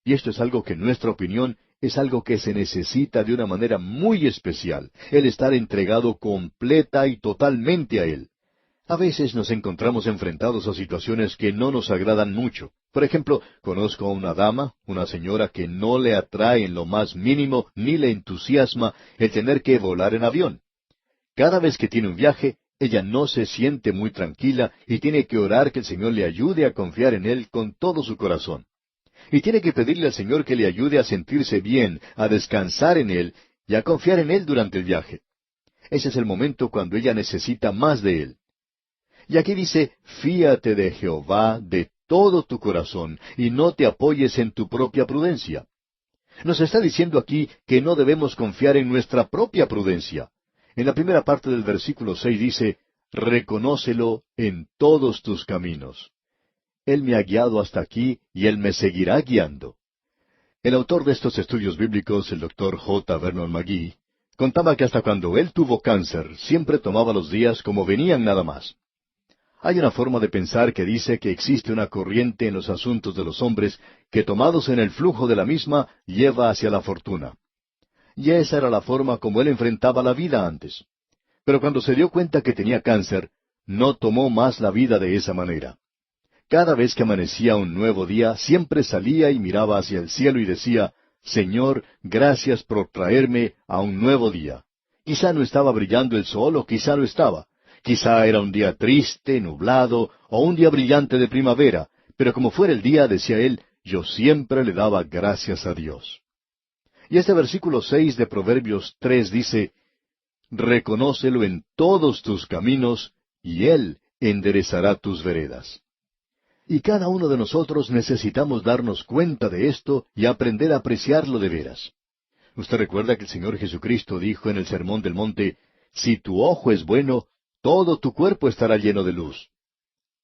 Y esto es algo que en nuestra opinión es algo que se necesita de una manera muy especial, el estar entregado completa y totalmente a Él. A veces nos encontramos enfrentados a situaciones que no nos agradan mucho. Por ejemplo, conozco a una dama, una señora que no le atrae en lo más mínimo ni le entusiasma el tener que volar en avión. Cada vez que tiene un viaje, ella no se siente muy tranquila y tiene que orar que el Señor le ayude a confiar en Él con todo su corazón. Y tiene que pedirle al Señor que le ayude a sentirse bien, a descansar en Él y a confiar en Él durante el viaje. Ese es el momento cuando ella necesita más de Él. Y aquí dice, fíate de Jehová de todo tu corazón, y no te apoyes en tu propia prudencia. Nos está diciendo aquí que no debemos confiar en nuestra propia prudencia. En la primera parte del versículo 6 dice, reconócelo en todos tus caminos. Él me ha guiado hasta aquí, y Él me seguirá guiando. El autor de estos estudios bíblicos, el doctor J. Vernon McGee, contaba que hasta cuando él tuvo cáncer, siempre tomaba los días como venían nada más. Hay una forma de pensar que dice que existe una corriente en los asuntos de los hombres que, tomados en el flujo de la misma, lleva hacia la fortuna. Y esa era la forma como él enfrentaba la vida antes. Pero cuando se dio cuenta que tenía cáncer, no tomó más la vida de esa manera. Cada vez que amanecía un nuevo día, siempre salía y miraba hacia el cielo y decía, Señor, gracias por traerme a un nuevo día. Quizá no estaba brillando el sol o quizá lo estaba. Quizá era un día triste, nublado, o un día brillante de primavera, pero como fuera el día, decía él, yo siempre le daba gracias a Dios. Y este versículo 6 de Proverbios 3 dice, reconócelo en todos tus caminos, y Él enderezará tus veredas. Y cada uno de nosotros necesitamos darnos cuenta de esto y aprender a apreciarlo de veras. Usted recuerda que el Señor Jesucristo dijo en el Sermón del Monte, si tu ojo es bueno, todo tu cuerpo estará lleno de luz.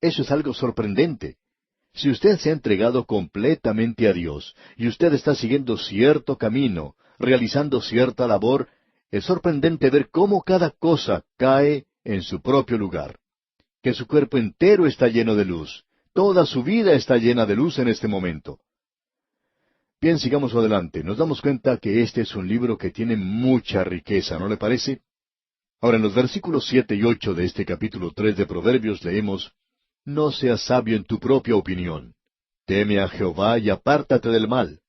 Eso es algo sorprendente. Si usted se ha entregado completamente a Dios, y usted está siguiendo cierto camino, realizando cierta labor, es sorprendente ver cómo cada cosa cae en su propio lugar. Que su cuerpo entero está lleno de luz. toda su vida está llena de luz en este momento. Bien, sigamos adelante. Nos damos cuenta que este es un libro que tiene mucha riqueza, ¿no le parece? Ahora, en los versículos 7 y 8 de este capítulo 3 de Proverbios leemos, No seas sabio en tu propia opinión. Teme a Jehová y apártate del mal,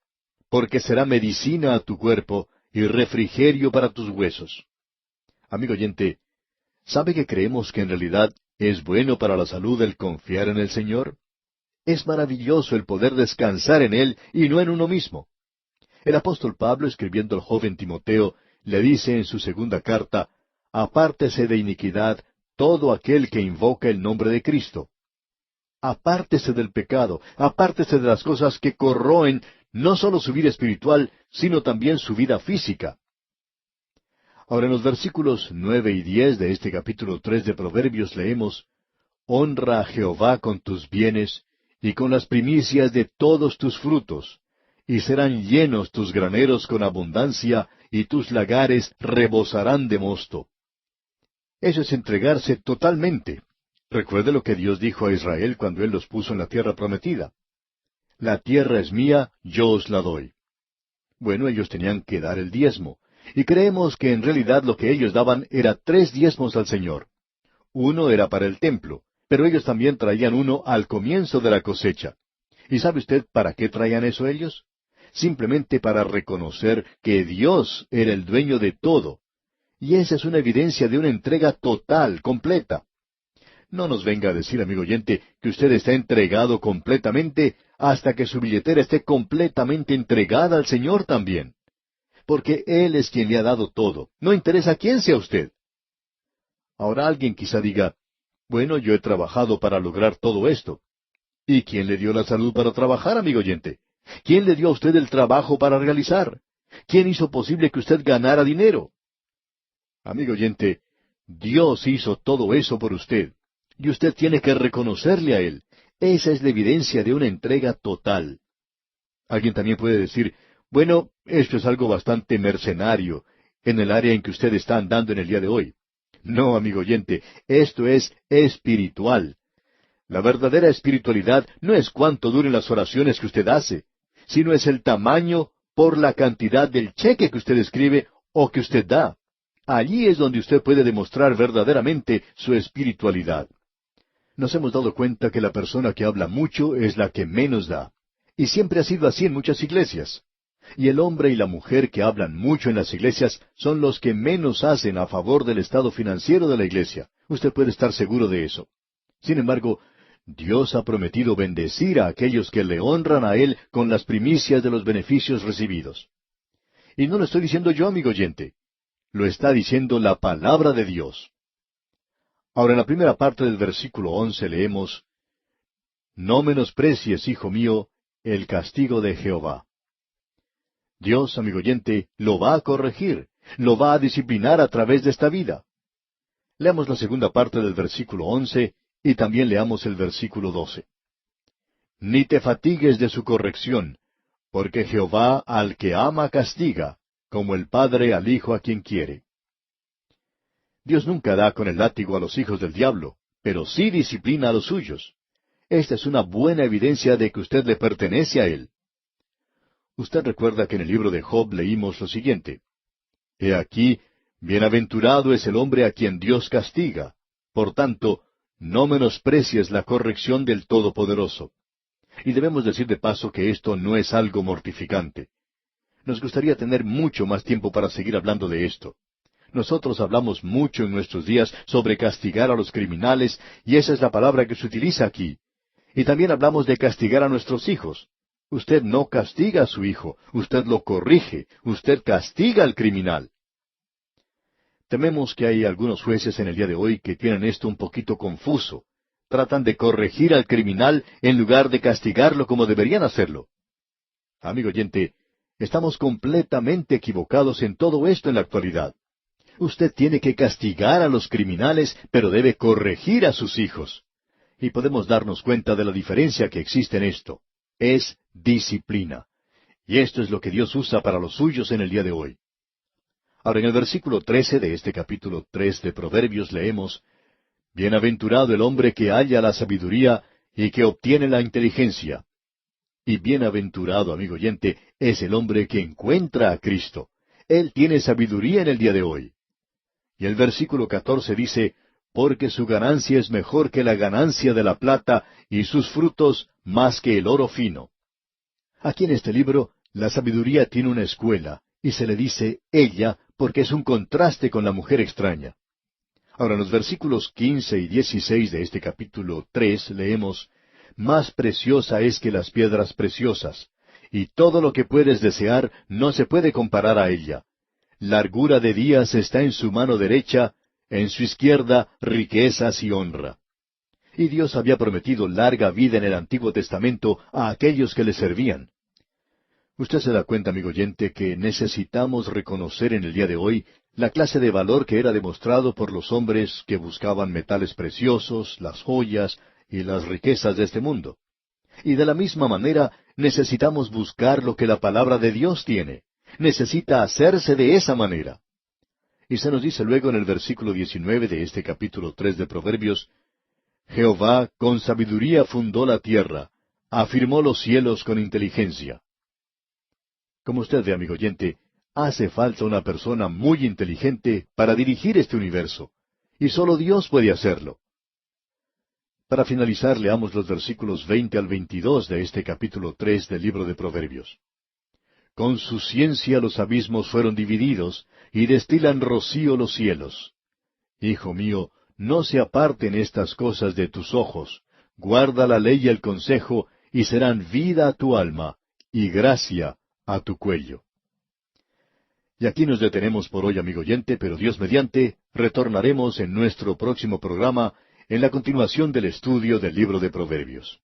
porque será medicina a tu cuerpo y refrigerio para tus huesos. Amigo oyente, ¿sabe que creemos que en realidad es bueno para la salud el confiar en el Señor? Es maravilloso el poder descansar en Él y no en uno mismo. El apóstol Pablo, escribiendo al joven Timoteo, le dice en su segunda carta, Apártese de iniquidad todo aquel que invoca el nombre de Cristo. Apártese del pecado, apártese de las cosas que corroen no solo su vida espiritual, sino también su vida física. Ahora en los versículos 9 y 10 de este capítulo 3 de Proverbios leemos, Honra a Jehová con tus bienes y con las primicias de todos tus frutos, y serán llenos tus graneros con abundancia, y tus lagares rebosarán de mosto. Eso es entregarse totalmente. Recuerde lo que Dios dijo a Israel cuando Él los puso en la tierra prometida. La tierra es mía, yo os la doy. Bueno, ellos tenían que dar el diezmo, y creemos que en realidad lo que ellos daban era 3 diezmos al Señor. Uno era para el templo, pero ellos también traían uno al comienzo de la cosecha. ¿Y sabe usted para qué traían eso ellos? Simplemente para reconocer que Dios era el dueño de todo. Y esa es una evidencia de una entrega total, completa. No nos venga a decir, amigo oyente, que usted está entregado completamente hasta que su billetera esté completamente entregada al Señor también. Porque Él es quien le ha dado todo. No interesa quién sea usted. Ahora alguien quizá diga, bueno, yo he trabajado para lograr todo esto. ¿Y quién le dio la salud para trabajar, amigo oyente? ¿Quién le dio a usted el trabajo para realizar? ¿Quién hizo posible que usted ganara dinero? Amigo oyente, Dios hizo todo eso por usted, y usted tiene que reconocerle a Él. Esa es la evidencia de una entrega total. Alguien también puede decir, bueno, esto es algo bastante mercenario en el área en que usted está andando en el día de hoy. No, amigo oyente, esto es espiritual. La verdadera espiritualidad no es cuánto duren las oraciones que usted hace, sino es el tamaño por la cantidad del cheque que usted escribe o que usted da. Allí es donde usted puede demostrar verdaderamente su espiritualidad. Nos hemos dado cuenta que la persona que habla mucho es la que menos da. Y siempre ha sido así en muchas iglesias. Y el hombre y la mujer que hablan mucho en las iglesias son los que menos hacen a favor del estado financiero de la iglesia. Usted puede estar seguro de eso. Sin embargo, Dios ha prometido bendecir a aquellos que le honran a Él con las primicias de los beneficios recibidos. Y no lo estoy diciendo yo, amigo oyente. Lo está diciendo la palabra de Dios. Ahora, en la primera parte del versículo 11 leemos, No menosprecies, hijo mío, el castigo de Jehová. Dios, amigo oyente, lo va a corregir, lo va a disciplinar a través de esta vida. Leamos la segunda parte del versículo 11 y también leamos el versículo 12. Ni te fatigues de su corrección, porque Jehová al que ama castiga, como el padre al hijo a quien quiere. Dios nunca da con el látigo a los hijos del diablo, pero sí disciplina a los suyos. Esta es una buena evidencia de que usted le pertenece a Él. Usted recuerda que en el libro de Job leímos lo siguiente. He aquí, bienaventurado es el hombre a quien Dios castiga. Por tanto, no menosprecies la corrección del Todopoderoso. Y debemos decir de paso que esto no es algo mortificante. Nos gustaría tener mucho más tiempo para seguir hablando de esto. Nosotros hablamos mucho en nuestros días sobre castigar a los criminales, y esa es la palabra que se utiliza aquí. Y también hablamos de castigar a nuestros hijos. Usted no castiga a su hijo, usted lo corrige, usted castiga al criminal. Tememos que hay algunos jueces en el día de hoy que tienen esto un poquito confuso. Tratan de corregir al criminal en lugar de castigarlo como deberían hacerlo. Amigo oyente, estamos completamente equivocados en todo esto en la actualidad. Usted tiene que castigar a los criminales, pero debe corregir a sus hijos. Y podemos darnos cuenta de la diferencia que existe en esto. Es disciplina. Y esto es lo que Dios usa para los suyos en el día de hoy. Ahora, en el versículo 13 de este capítulo 3 de Proverbios leemos, Bienaventurado el hombre que halla la sabiduría y que obtiene la inteligencia. Y bienaventurado, amigo oyente, es el hombre que encuentra a Cristo. Él tiene sabiduría en el día de hoy. Y el versículo 14 dice, porque su ganancia es mejor que la ganancia de la plata, y sus frutos más que el oro fino. Aquí en este libro, la sabiduría tiene una escuela, y se le dice ella, porque es un contraste con la mujer extraña. Ahora, en los versículos 15 y 16 de este capítulo 3 leemos, más preciosa es que las piedras preciosas, y todo lo que puedes desear no se puede comparar a ella. Largura de días está en su mano derecha, en su izquierda riquezas y honra. Y Dios había prometido larga vida en el Antiguo Testamento a aquellos que le servían. Usted se da cuenta, amigo oyente, que necesitamos reconocer en el día de hoy la clase de valor que era demostrado por los hombres que buscaban metales preciosos, las joyas y las riquezas de este mundo. Y de la misma manera necesitamos buscar lo que la palabra de Dios tiene. Necesita hacerse de esa manera. Y se nos dice luego en el versículo 19 de este capítulo 3 de Proverbios, Jehová con sabiduría fundó la tierra, afirmó los cielos con inteligencia. Como usted ve, amigo oyente, hace falta una persona muy inteligente para dirigir este universo, y solo Dios puede hacerlo. Para finalizar, leamos los versículos 20 al 22 de este capítulo 3 del libro de Proverbios. Con su ciencia los abismos fueron divididos, y destilan rocío los cielos. Hijo mío, no se aparten estas cosas de tus ojos, guarda la ley y el consejo, y serán vida a tu alma, y gracia a tu cuello. Y aquí nos detenemos por hoy, amigo oyente, pero Dios mediante, retornaremos en nuestro próximo programa en la continuación del estudio del libro de Proverbios.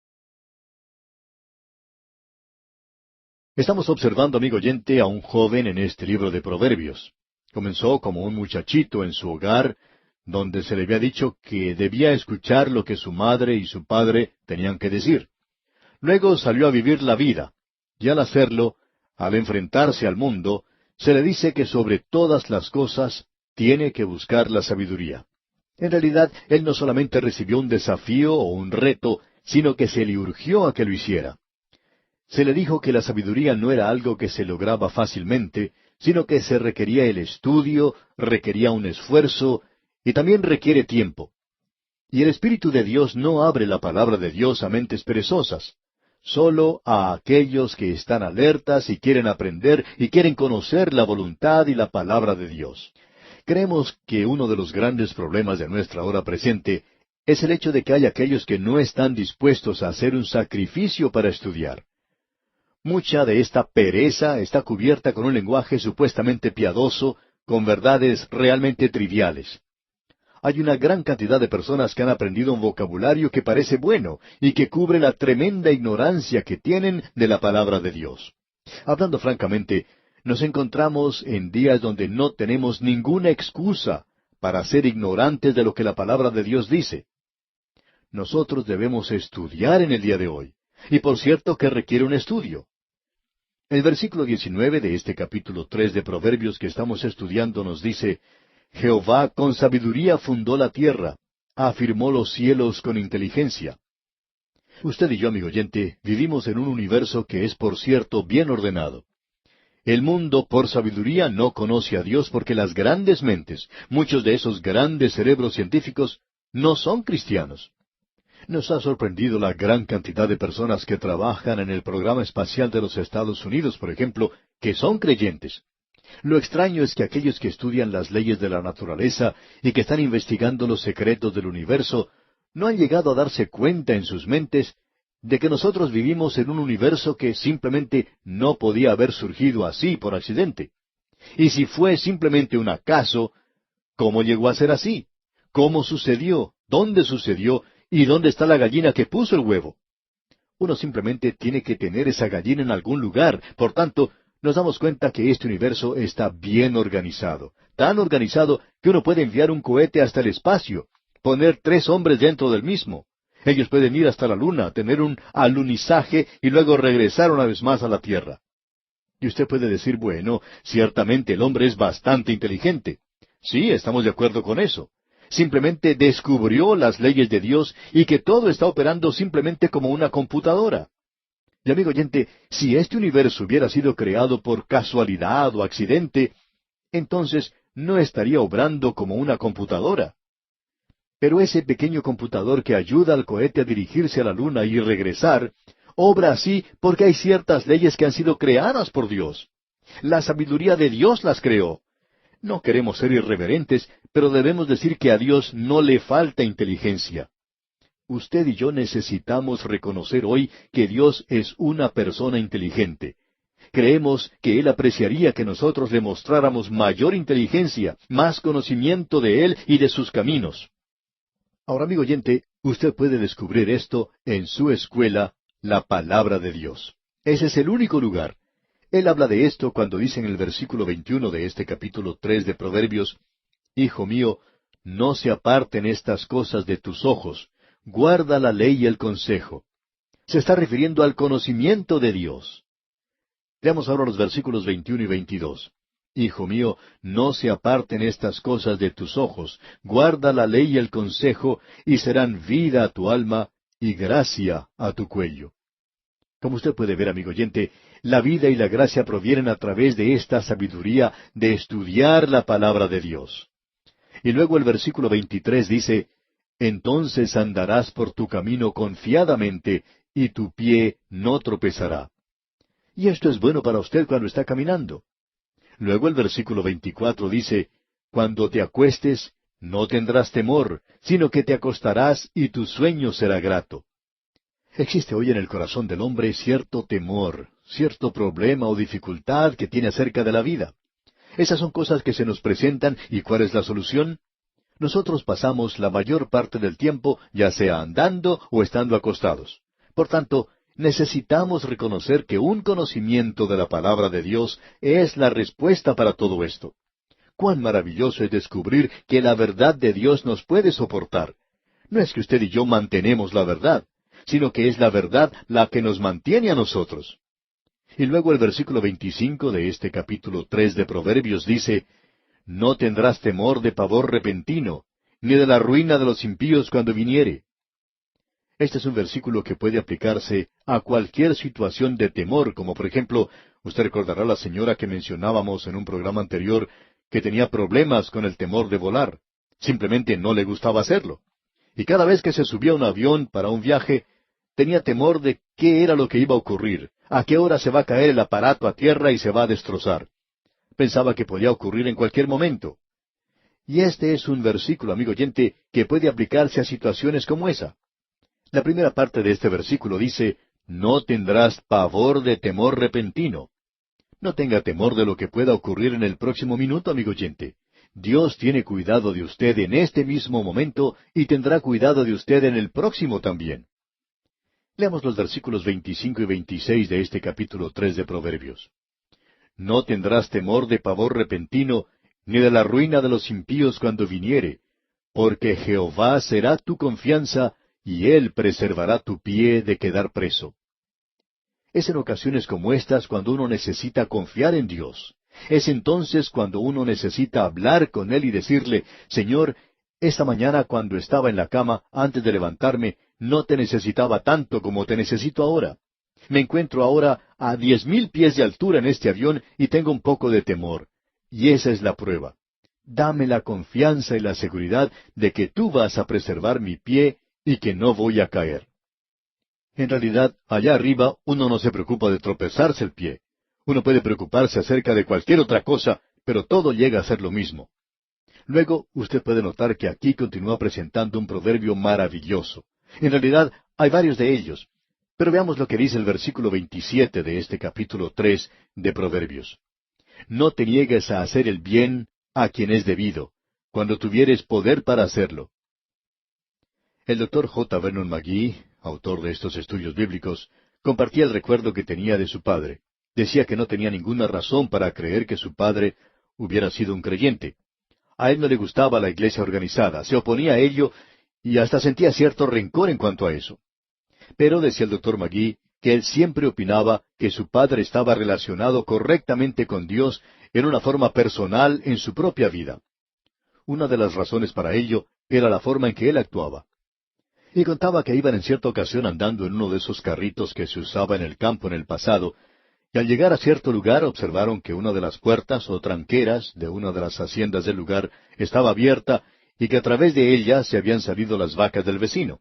Estamos observando, amigo oyente, a un joven en este libro de Proverbios. Comenzó como un muchachito en su hogar, donde se le había dicho que debía escuchar lo que su madre y su padre tenían que decir. Luego salió a vivir la vida, y al hacerlo, al enfrentarse al mundo, se le dice que sobre todas las cosas tiene que buscar la sabiduría. En realidad, él no solamente recibió un desafío o un reto, sino que se le urgió a que lo hiciera. Se le dijo que la sabiduría no era algo que se lograba fácilmente, sino que se requería el estudio, requería un esfuerzo, y también requiere tiempo. Y el Espíritu de Dios no abre la palabra de Dios a mentes perezosas, solo a aquellos que están alertas y quieren aprender y quieren conocer la voluntad y la palabra de Dios. Creemos que uno de los grandes problemas de nuestra hora presente es el hecho de que hay aquellos que no están dispuestos a hacer un sacrificio para estudiar. Mucha de esta pereza está cubierta con un lenguaje supuestamente piadoso, con verdades realmente triviales. Hay una gran cantidad de personas que han aprendido un vocabulario que parece bueno y que cubre la tremenda ignorancia que tienen de la palabra de Dios. Hablando francamente, nos encontramos en días donde no tenemos ninguna excusa para ser ignorantes de lo que la palabra de Dios dice. Nosotros debemos estudiar en el día de hoy, y por cierto que requiere un estudio. El versículo 19 de este capítulo 3 de Proverbios que estamos estudiando nos dice, Jehová con sabiduría fundó la tierra, afirmó los cielos con inteligencia. Usted y yo, amigo oyente, vivimos en un universo que es, por cierto, bien ordenado. El mundo, por sabiduría, no conoce a Dios porque las grandes mentes, muchos de esos grandes cerebros científicos, no son cristianos. Nos ha sorprendido la gran cantidad de personas que trabajan en el programa espacial de los Estados Unidos, por ejemplo, que son creyentes. Lo extraño es que aquellos que estudian las leyes de la naturaleza y que están investigando los secretos del universo no han llegado a darse cuenta en sus mentes de que nosotros vivimos en un universo que simplemente no podía haber surgido así por accidente. Y si fue simplemente un acaso, ¿cómo llegó a ser así? ¿Cómo sucedió? ¿Dónde sucedió? ¿Y dónde está la gallina que puso el huevo? Uno simplemente tiene que tener esa gallina en algún lugar. Por tanto, nos damos cuenta que este universo está bien organizado. Tan organizado que uno puede enviar un cohete hasta el espacio, poner 3 hombres dentro del mismo. Ellos pueden ir hasta la luna, tener un alunizaje y luego regresar una vez más a la Tierra. Y usted puede decir, bueno, ciertamente el hombre es bastante inteligente. Sí, estamos de acuerdo con eso. simplemente descubrió las leyes de Dios y que todo está operando simplemente como una computadora. Y amigo oyente, si este universo hubiera sido creado por casualidad o accidente, entonces no estaría obrando como una computadora. Pero ese pequeño computador que ayuda al cohete a dirigirse a la luna y regresar, obra así porque hay ciertas leyes que han sido creadas por Dios. La sabiduría de Dios las creó. No queremos ser irreverentes, pero debemos decir que a Dios no le falta inteligencia. Usted y yo necesitamos reconocer hoy que Dios es una persona inteligente. Creemos que Él apreciaría que nosotros le mostráramos mayor inteligencia, más conocimiento de Él y de sus caminos. Ahora, amigo oyente, usted puede descubrir esto en su escuela, la Palabra de Dios. Ese es el único lugar. Él habla de esto cuando dice en el versículo 21 de este capítulo 3 de Proverbios, Hijo mío, no se aparten estas cosas de tus ojos, guarda la ley y el consejo. Se está refiriendo al conocimiento de Dios. Veamos ahora los versículos 21 y 22. Hijo mío, no se aparten estas cosas de tus ojos, guarda la ley y el consejo, y serán vida a tu alma y gracia a tu cuello. Como usted puede ver, amigo oyente, la vida y la gracia provienen a través de esta sabiduría de estudiar la palabra de Dios. Y luego el versículo 23 dice, Entonces andarás por tu camino confiadamente, y tu pie no tropezará. Y esto es bueno para usted cuando está caminando. Luego el versículo 24 dice, Cuando te acuestes, no tendrás temor, sino que te acostarás y tu sueño será grato. Existe hoy en el corazón del hombre cierto temor, cierto problema o dificultad que tiene acerca de la vida. Esas son cosas que se nos presentan, ¿y cuál es la solución? Nosotros pasamos la mayor parte del tiempo ya sea andando o estando acostados. Por tanto, necesitamos reconocer que un conocimiento de la palabra de Dios es la respuesta para todo esto. Cuán maravilloso es descubrir que la verdad de Dios nos puede soportar. No es que usted y yo mantenemos la verdad, sino que es la verdad la que nos mantiene a nosotros. Y luego el versículo 25 de este capítulo 3 de Proverbios dice, No tendrás temor de pavor repentino, ni de la ruina de los impíos cuando viniere. Este es un versículo que puede aplicarse a cualquier situación de temor, como por ejemplo, usted recordará a la señora que mencionábamos en un programa anterior, que tenía problemas con el temor de volar. Simplemente no le gustaba hacerlo. Y cada vez que se subía a un avión para un viaje, tenía temor de qué era lo que iba a ocurrir, a qué hora se va a caer el aparato a tierra y se va a destrozar. Pensaba que podía ocurrir en cualquier momento. Y este es un versículo, amigo oyente, que puede aplicarse a situaciones como esa. La primera parte de este versículo dice, No tendrás pavor de temor repentino. No tenga temor de lo que pueda ocurrir en el próximo minuto, amigo oyente. Dios tiene cuidado de usted en este mismo momento y tendrá cuidado de usted en el próximo también. Leamos los versículos 25 y 26 de este capítulo 3 de Proverbios. No tendrás temor de pavor repentino, ni de la ruina de los impíos cuando viniere, porque Jehová será tu confianza, y Él preservará tu pie de quedar preso. Es en ocasiones como estas cuando uno necesita confiar en Dios. Es entonces cuando uno necesita hablar con Él y decirle, Señor, esta mañana cuando estaba en la cama, antes de levantarme, no te necesitaba tanto como te necesito ahora. Me encuentro ahora a 10,000 pies de altura en este avión y tengo un poco de temor. Y esa es la prueba. Dame la confianza y la seguridad de que tú vas a preservar mi pie y que no voy a caer. En realidad, allá arriba uno no se preocupa de tropezarse el pie. Uno puede preocuparse acerca de cualquier otra cosa, pero todo llega a ser lo mismo. Luego, usted puede notar que aquí continúa presentando un proverbio maravilloso. En realidad, hay varios de ellos. Pero veamos lo que dice el versículo 27 de este capítulo 3 de Proverbios. No te niegues a hacer el bien a quien es debido, cuando tuvieres poder para hacerlo. El doctor J. Vernon McGee, autor de estos estudios bíblicos, compartía el recuerdo que tenía de su padre. Decía que no tenía ninguna razón para creer que su padre hubiera sido un creyente. A él no le gustaba la iglesia organizada, se oponía a ello y hasta sentía cierto rencor en cuanto a eso. Pero decía el doctor McGee que él siempre opinaba que su padre estaba relacionado correctamente con Dios en una forma personal en su propia vida. Una de las razones para ello era la forma en que él actuaba. Y contaba que iban en cierta ocasión andando en uno de esos carritos que se usaba en el campo en el pasado, y al llegar a cierto lugar observaron que una de las puertas o tranqueras de una de las haciendas del lugar estaba abierta y que a través de ella se habían salido las vacas del vecino.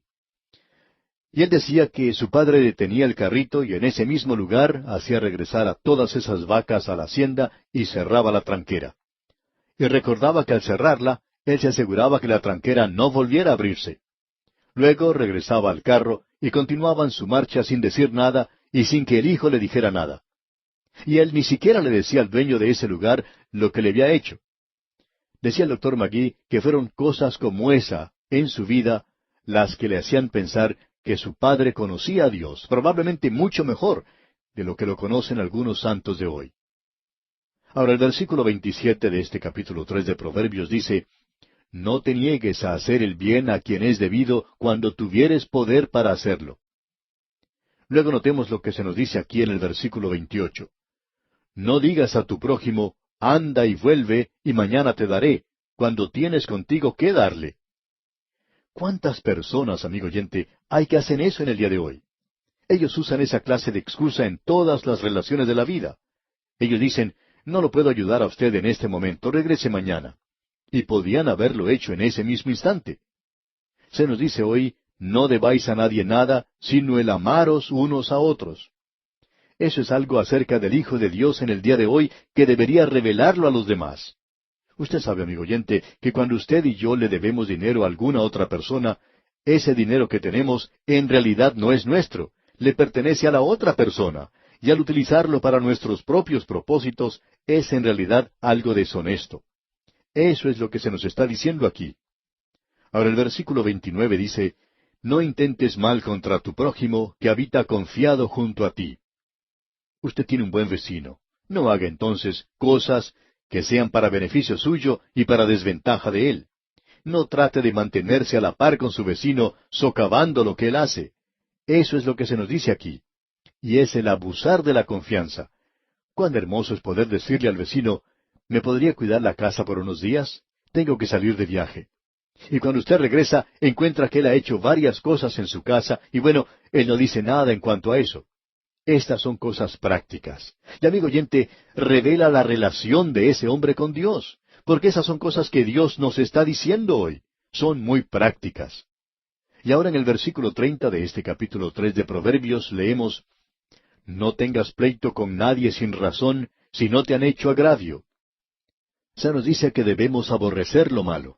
Y él decía que su padre detenía el carrito y en ese mismo lugar hacía regresar a todas esas vacas a la hacienda y cerraba la tranquera. Y recordaba que al cerrarla, él se aseguraba que la tranquera no volviera a abrirse. Luego regresaba al carro y continuaban su marcha sin decir nada y sin que el hijo le dijera nada. Y él ni siquiera le decía al dueño de ese lugar lo que le había hecho. Decía el doctor Magee que fueron cosas como esa en su vida las que le hacían pensar que su padre conocía a Dios, probablemente mucho mejor de lo que lo conocen algunos santos de hoy. Ahora el versículo 27 de este capítulo 3 de Proverbios dice, «No te niegues a hacer el bien a quien es debido cuando tuvieres poder para hacerlo». Luego notemos lo que se nos dice aquí en el versículo 28. «No digas a tu prójimo, anda y vuelve, y mañana te daré, cuando tienes contigo qué darle». ¿Cuántas personas, amigo oyente, hay que hacen eso en el día de hoy? Ellos usan esa clase de excusa en todas las relaciones de la vida. Ellos dicen, no lo puedo ayudar a usted en este momento, regrese mañana. Y podían haberlo hecho en ese mismo instante. Se nos dice hoy, no debáis a nadie nada, sino el amaros unos a otros. Eso es algo acerca del Hijo de Dios en el día de hoy que debería revelarlo a los demás. Usted sabe, amigo oyente, que cuando usted y yo le debemos dinero a alguna otra persona, ese dinero que tenemos en realidad no es nuestro, le pertenece a la otra persona, y al utilizarlo para nuestros propios propósitos, es en realidad algo deshonesto. Eso es lo que se nos está diciendo aquí. Ahora el versículo 29 dice, «No intentes mal contra tu prójimo, que habita confiado junto a ti». Usted tiene un buen vecino. No haga entonces cosas que sean para beneficio suyo y para desventaja de él. No trate de mantenerse a la par con su vecino, socavando lo que él hace. Eso es lo que se nos dice aquí. Y es el abusar de la confianza. Cuán hermoso es poder decirle al vecino, ¿me podría cuidar la casa por unos días? Tengo que salir de viaje. Y cuando usted regresa, encuentra que él ha hecho varias cosas en su casa, y bueno, él no dice nada en cuanto a eso. Estas son cosas prácticas. Y amigo oyente, revela la relación de ese hombre con Dios, porque esas son cosas que Dios nos está diciendo hoy. Son muy prácticas. Y ahora en el versículo 30 de este capítulo 3 de Proverbios leemos, «No tengas pleito con nadie sin razón, si no te han hecho agravio». Se nos dice que debemos aborrecer lo malo.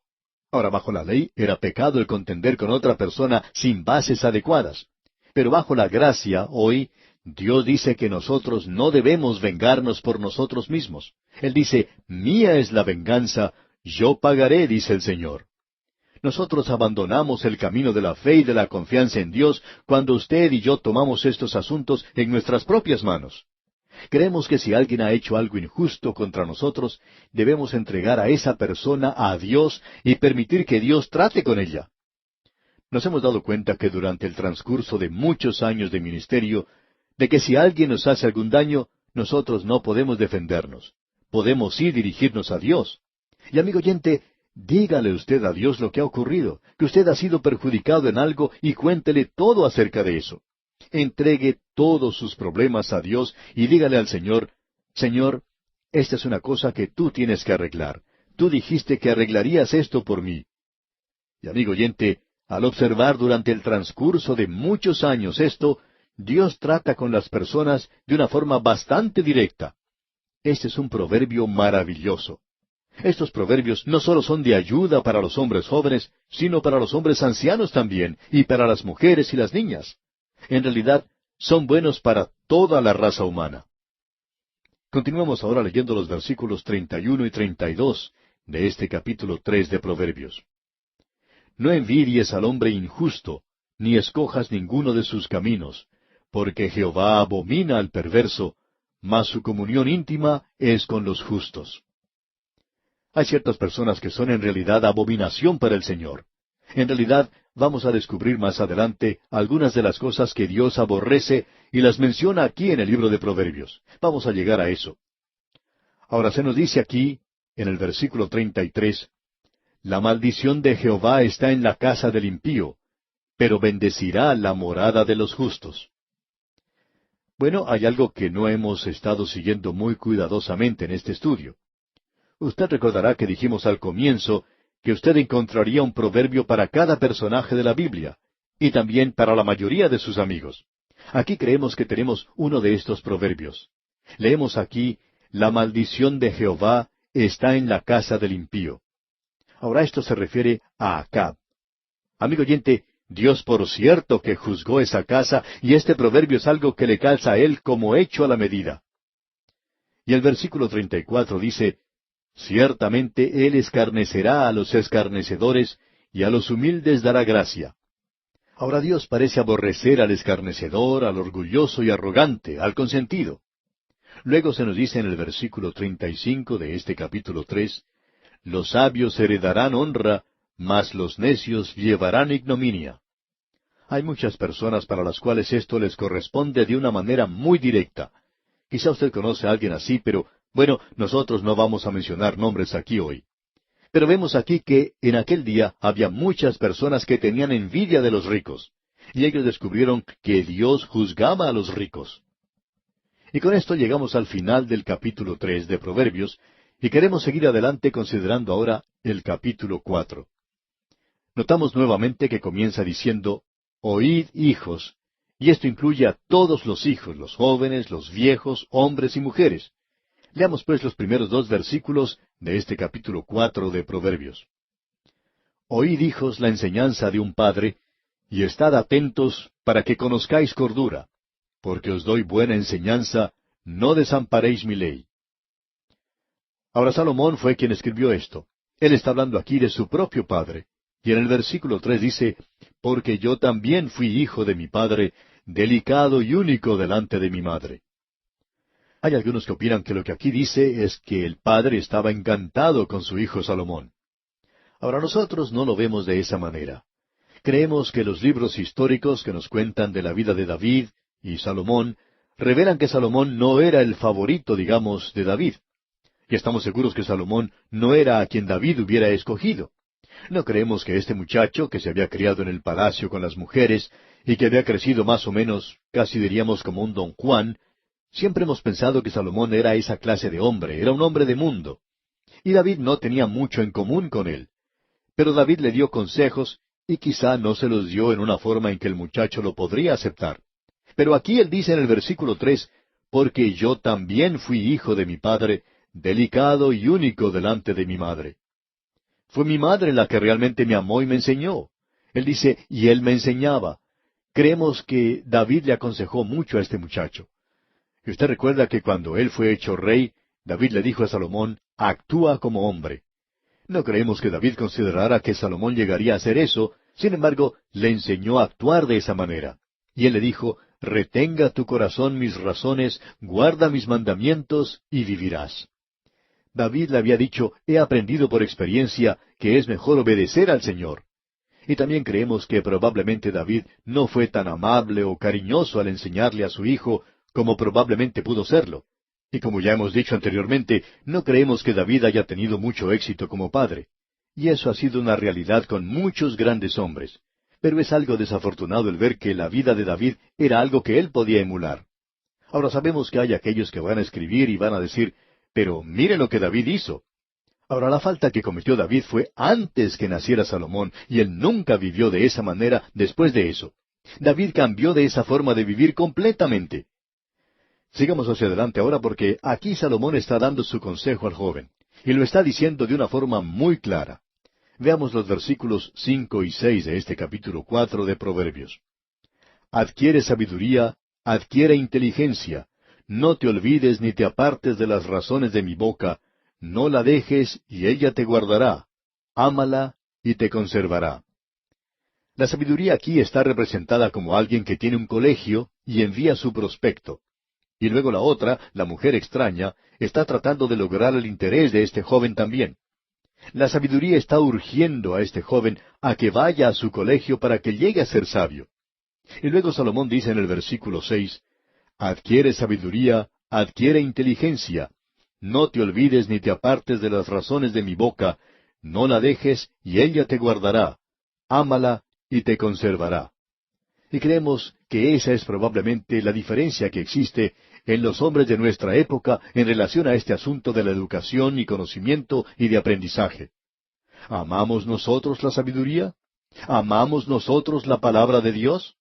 Ahora, bajo la ley, era pecado el contender con otra persona sin bases adecuadas. Pero bajo la gracia, hoy, Dios dice que nosotros no debemos vengarnos por nosotros mismos. Él dice, «Mía es la venganza, yo pagaré», dice el Señor. Nosotros abandonamos el camino de la fe y de la confianza en Dios cuando usted y yo tomamos estos asuntos en nuestras propias manos. Creemos que si alguien ha hecho algo injusto contra nosotros, debemos entregar a esa persona a Dios y permitir que Dios trate con ella. Nos hemos dado cuenta que durante el transcurso de muchos años de ministerio, de que si alguien nos hace algún daño, nosotros no podemos defendernos. Podemos sí dirigirnos a Dios. Y amigo oyente, dígale usted a Dios lo que ha ocurrido, que usted ha sido perjudicado en algo y cuéntele todo acerca de eso. Entregue todos sus problemas a Dios y dígale al Señor, «Señor, esta es una cosa que tú tienes que arreglar. Tú dijiste que arreglarías esto por mí». Y amigo oyente, al observar durante el transcurso de muchos años esto, Dios trata con las personas de una forma bastante directa. Este es un proverbio maravilloso. Estos proverbios no solo son de ayuda para los hombres jóvenes, sino para los hombres ancianos también, y para las mujeres y las niñas. En realidad, son buenos para toda la raza humana. Continuamos ahora leyendo los versículos 31 y 32 de este capítulo 3 de Proverbios. «No envidies al hombre injusto, ni escojas ninguno de sus caminos, porque Jehová abomina al perverso, mas su comunión íntima es con los justos». Hay ciertas personas que son en realidad abominación para el Señor. En realidad, vamos a descubrir más adelante algunas de las cosas que Dios aborrece y las menciona aquí en el libro de Proverbios. Vamos a llegar a eso. Ahora se nos dice aquí, en el versículo 33, la maldición de Jehová está en la casa del impío, pero bendecirá la morada de los justos. Bueno, hay algo que no hemos estado siguiendo muy cuidadosamente en este estudio. Usted recordará que dijimos al comienzo que usted encontraría un proverbio para cada personaje de la Biblia, y también para la mayoría de sus amigos. Aquí creemos que tenemos uno de estos proverbios. Leemos aquí, la maldición de Jehová está en la casa del impío. Ahora esto se refiere a Acab. Amigo oyente, Dios por cierto que juzgó esa casa, y este proverbio es algo que le calza a él como hecho a la medida. Y el versículo 34 dice, ciertamente él escarnecerá a los escarnecedores, y a los humildes dará gracia. Ahora Dios parece aborrecer al escarnecedor, al orgulloso y arrogante, al consentido. Luego se nos dice en el versículo 35 de este capítulo 3, los sabios heredarán honra, mas los necios llevarán ignominia. Hay muchas personas para las cuales esto les corresponde de una manera muy directa. Quizá usted conoce a alguien así, pero bueno, nosotros no vamos a mencionar nombres aquí hoy. Pero vemos aquí que en aquel día había muchas personas que tenían envidia de los ricos, y ellos descubrieron que Dios juzgaba a los ricos. Y con esto llegamos al final del capítulo 3 de Proverbios, y queremos seguir adelante considerando ahora el capítulo 4. Notamos nuevamente que comienza diciendo, oíd hijos, y esto incluye a todos los hijos, los jóvenes, los viejos, hombres y mujeres. Leamos pues los primeros 2 versículos de este capítulo 4 de Proverbios. Oíd hijos la enseñanza de un padre, y estad atentos para que conozcáis cordura, porque os doy buena enseñanza, no desamparéis mi ley. Ahora Salomón fue quien escribió esto. Él está hablando aquí de su propio padre. Y en el versículo 3 dice, porque yo también fui hijo de mi padre, delicado y único delante de mi madre. Hay algunos que opinan que lo que aquí dice es que el padre estaba encantado con su hijo Salomón. Ahora nosotros no lo vemos de esa manera. Creemos que los libros históricos que nos cuentan de la vida de David y Salomón revelan que Salomón no era el favorito, digamos, de David. Y estamos seguros que Salomón no era a quien David hubiera escogido. No creemos que este muchacho, que se había criado en el palacio con las mujeres, y que había crecido más o menos, casi diríamos como un don Juan, siempre hemos pensado que Salomón era esa clase de hombre, era un hombre de mundo. Y David no tenía mucho en común con él. Pero David le dio consejos, y quizá no se los dio en una forma en que el muchacho lo podría aceptar. Pero aquí él dice en el versículo 3, porque yo también fui hijo de mi padre, delicado y único delante de mi madre. Fue mi madre la que realmente me amó y me enseñó. Él dice, y él me enseñaba. Creemos que David le aconsejó mucho a este muchacho. Y usted recuerda que cuando él fue hecho rey, David le dijo a Salomón, actúa como hombre. No creemos que David considerara que Salomón llegaría a hacer eso, sin embargo, le enseñó a actuar de esa manera. Y él le dijo, retenga tu corazón mis razones, guarda mis mandamientos y vivirás. David le había dicho, he aprendido por experiencia que es mejor obedecer al Señor. Y también creemos que probablemente David no fue tan amable o cariñoso al enseñarle a su hijo como probablemente pudo serlo. Y como ya hemos dicho anteriormente, no creemos que David haya tenido mucho éxito como padre. Y eso ha sido una realidad con muchos grandes hombres. Pero es algo desafortunado el ver que la vida de David era algo que él podía emular. Ahora sabemos que hay aquellos que van a escribir y van a decir, pero mire lo que David hizo. Ahora la falta que cometió David fue antes que naciera Salomón, y él nunca vivió de esa manera después de eso. David cambió de esa forma de vivir completamente. Sigamos hacia adelante ahora porque aquí Salomón está dando su consejo al joven, y lo está diciendo de una forma muy clara. Veamos los versículos 5 y 6 de este capítulo 4 de Proverbios. Adquiere sabiduría, adquiere inteligencia, no te olvides ni te apartes de las razones de mi boca, no la dejes y ella te guardará, ámala y te conservará. La sabiduría aquí está representada como alguien que tiene un colegio y envía su prospecto. Y luego la otra, la mujer extraña, está tratando de lograr el interés de este joven también. La sabiduría está urgiendo a este joven a que vaya a su colegio para que llegue a ser sabio. Y luego Salomón dice en el versículo 6, adquiere sabiduría, adquiere inteligencia, no te olvides ni te apartes de las razones de mi boca, No la dejes, y ella te guardará. Ámala, y te conservará. Y creemos que esa es probablemente la diferencia que existe en los hombres de nuestra época en relación a este asunto de la educación y conocimiento y de aprendizaje. ¿Amamos nosotros la sabiduría? ¿Amamos nosotros la palabra de Dios?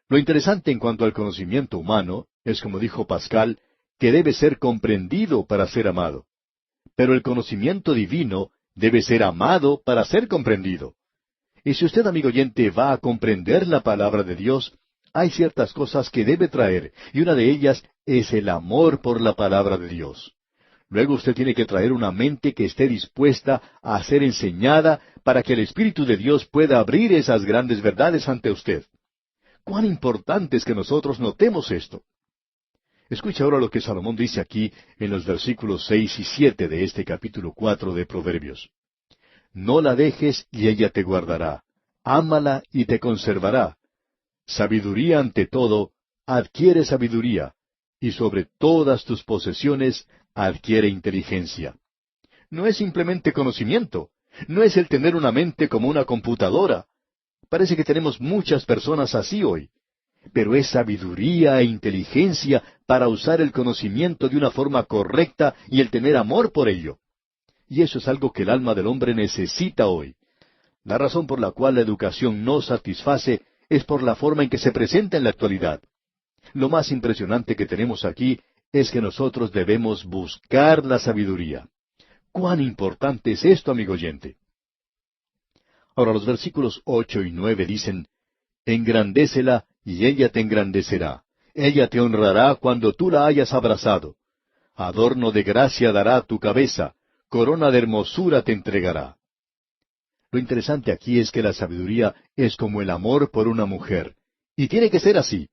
Lo interesante en cuanto al conocimiento humano es, como dijo Pascal, que debe ser comprendido para ser amado. Pero el conocimiento divino debe ser amado para ser comprendido. Y si usted, amigo oyente, va a comprender la palabra de Dios, hay ciertas cosas que debe traer, y una de ellas es el amor por la palabra de Dios. Luego usted tiene que traer una mente que esté dispuesta a ser enseñada para que el Espíritu de Dios pueda abrir esas grandes verdades ante usted. ¡Cuán importante es que nosotros notemos esto! Escucha ahora lo que Salomón dice aquí en los versículos 6 y 7 de este capítulo 4 de Proverbios. No la dejes y ella te guardará. Ámala y te conservará. Sabiduría ante todo, adquiere sabiduría, y sobre todas tus posesiones adquiere inteligencia. No es simplemente conocimiento, no es el tener una mente como una computadora. Parece que tenemos muchas personas así hoy. Pero es sabiduría e inteligencia para usar el conocimiento de una forma correcta y el tener amor por ello. Y eso es algo que el alma del hombre necesita hoy. La razón por la cual la educación no satisface es por la forma en que se presenta en la actualidad. Lo más impresionante que tenemos aquí es que nosotros debemos buscar la sabiduría. ¡Cuán importante es esto, amigo oyente! Ahora los versículos 8 y 9 dicen, Engrandécela, y ella te engrandecerá. Ella te honrará cuando tú la hayas abrazado. Adorno de gracia dará a tu cabeza, corona de hermosura te entregará. Lo interesante aquí es que la sabiduría es como el amor por una mujer, y tiene que ser así.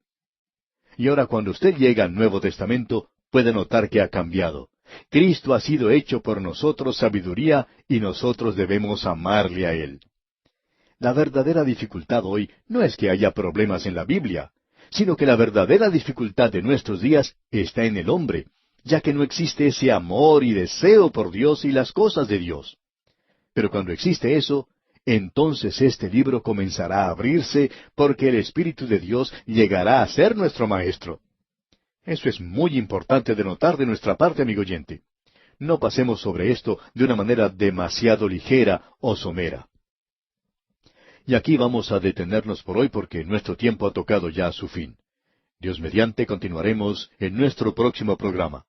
Y ahora cuando usted llega al Nuevo Testamento, puede notar que ha cambiado. Cristo ha sido hecho por nosotros sabiduría, y nosotros debemos amarle a Él. La verdadera dificultad hoy no es que haya problemas en la Biblia, sino que la verdadera dificultad de nuestros días está en el hombre, ya que no existe ese amor y deseo por Dios y las cosas de Dios. Pero cuando existe eso, entonces este libro comenzará a abrirse porque el Espíritu de Dios llegará a ser nuestro Maestro. Eso es muy importante de notar de nuestra parte, amigo oyente. No pasemos sobre esto de una manera demasiado ligera o somera. Y aquí vamos a detenernos por hoy porque nuestro tiempo ha tocado ya a su fin. Dios mediante continuaremos en nuestro próximo programa.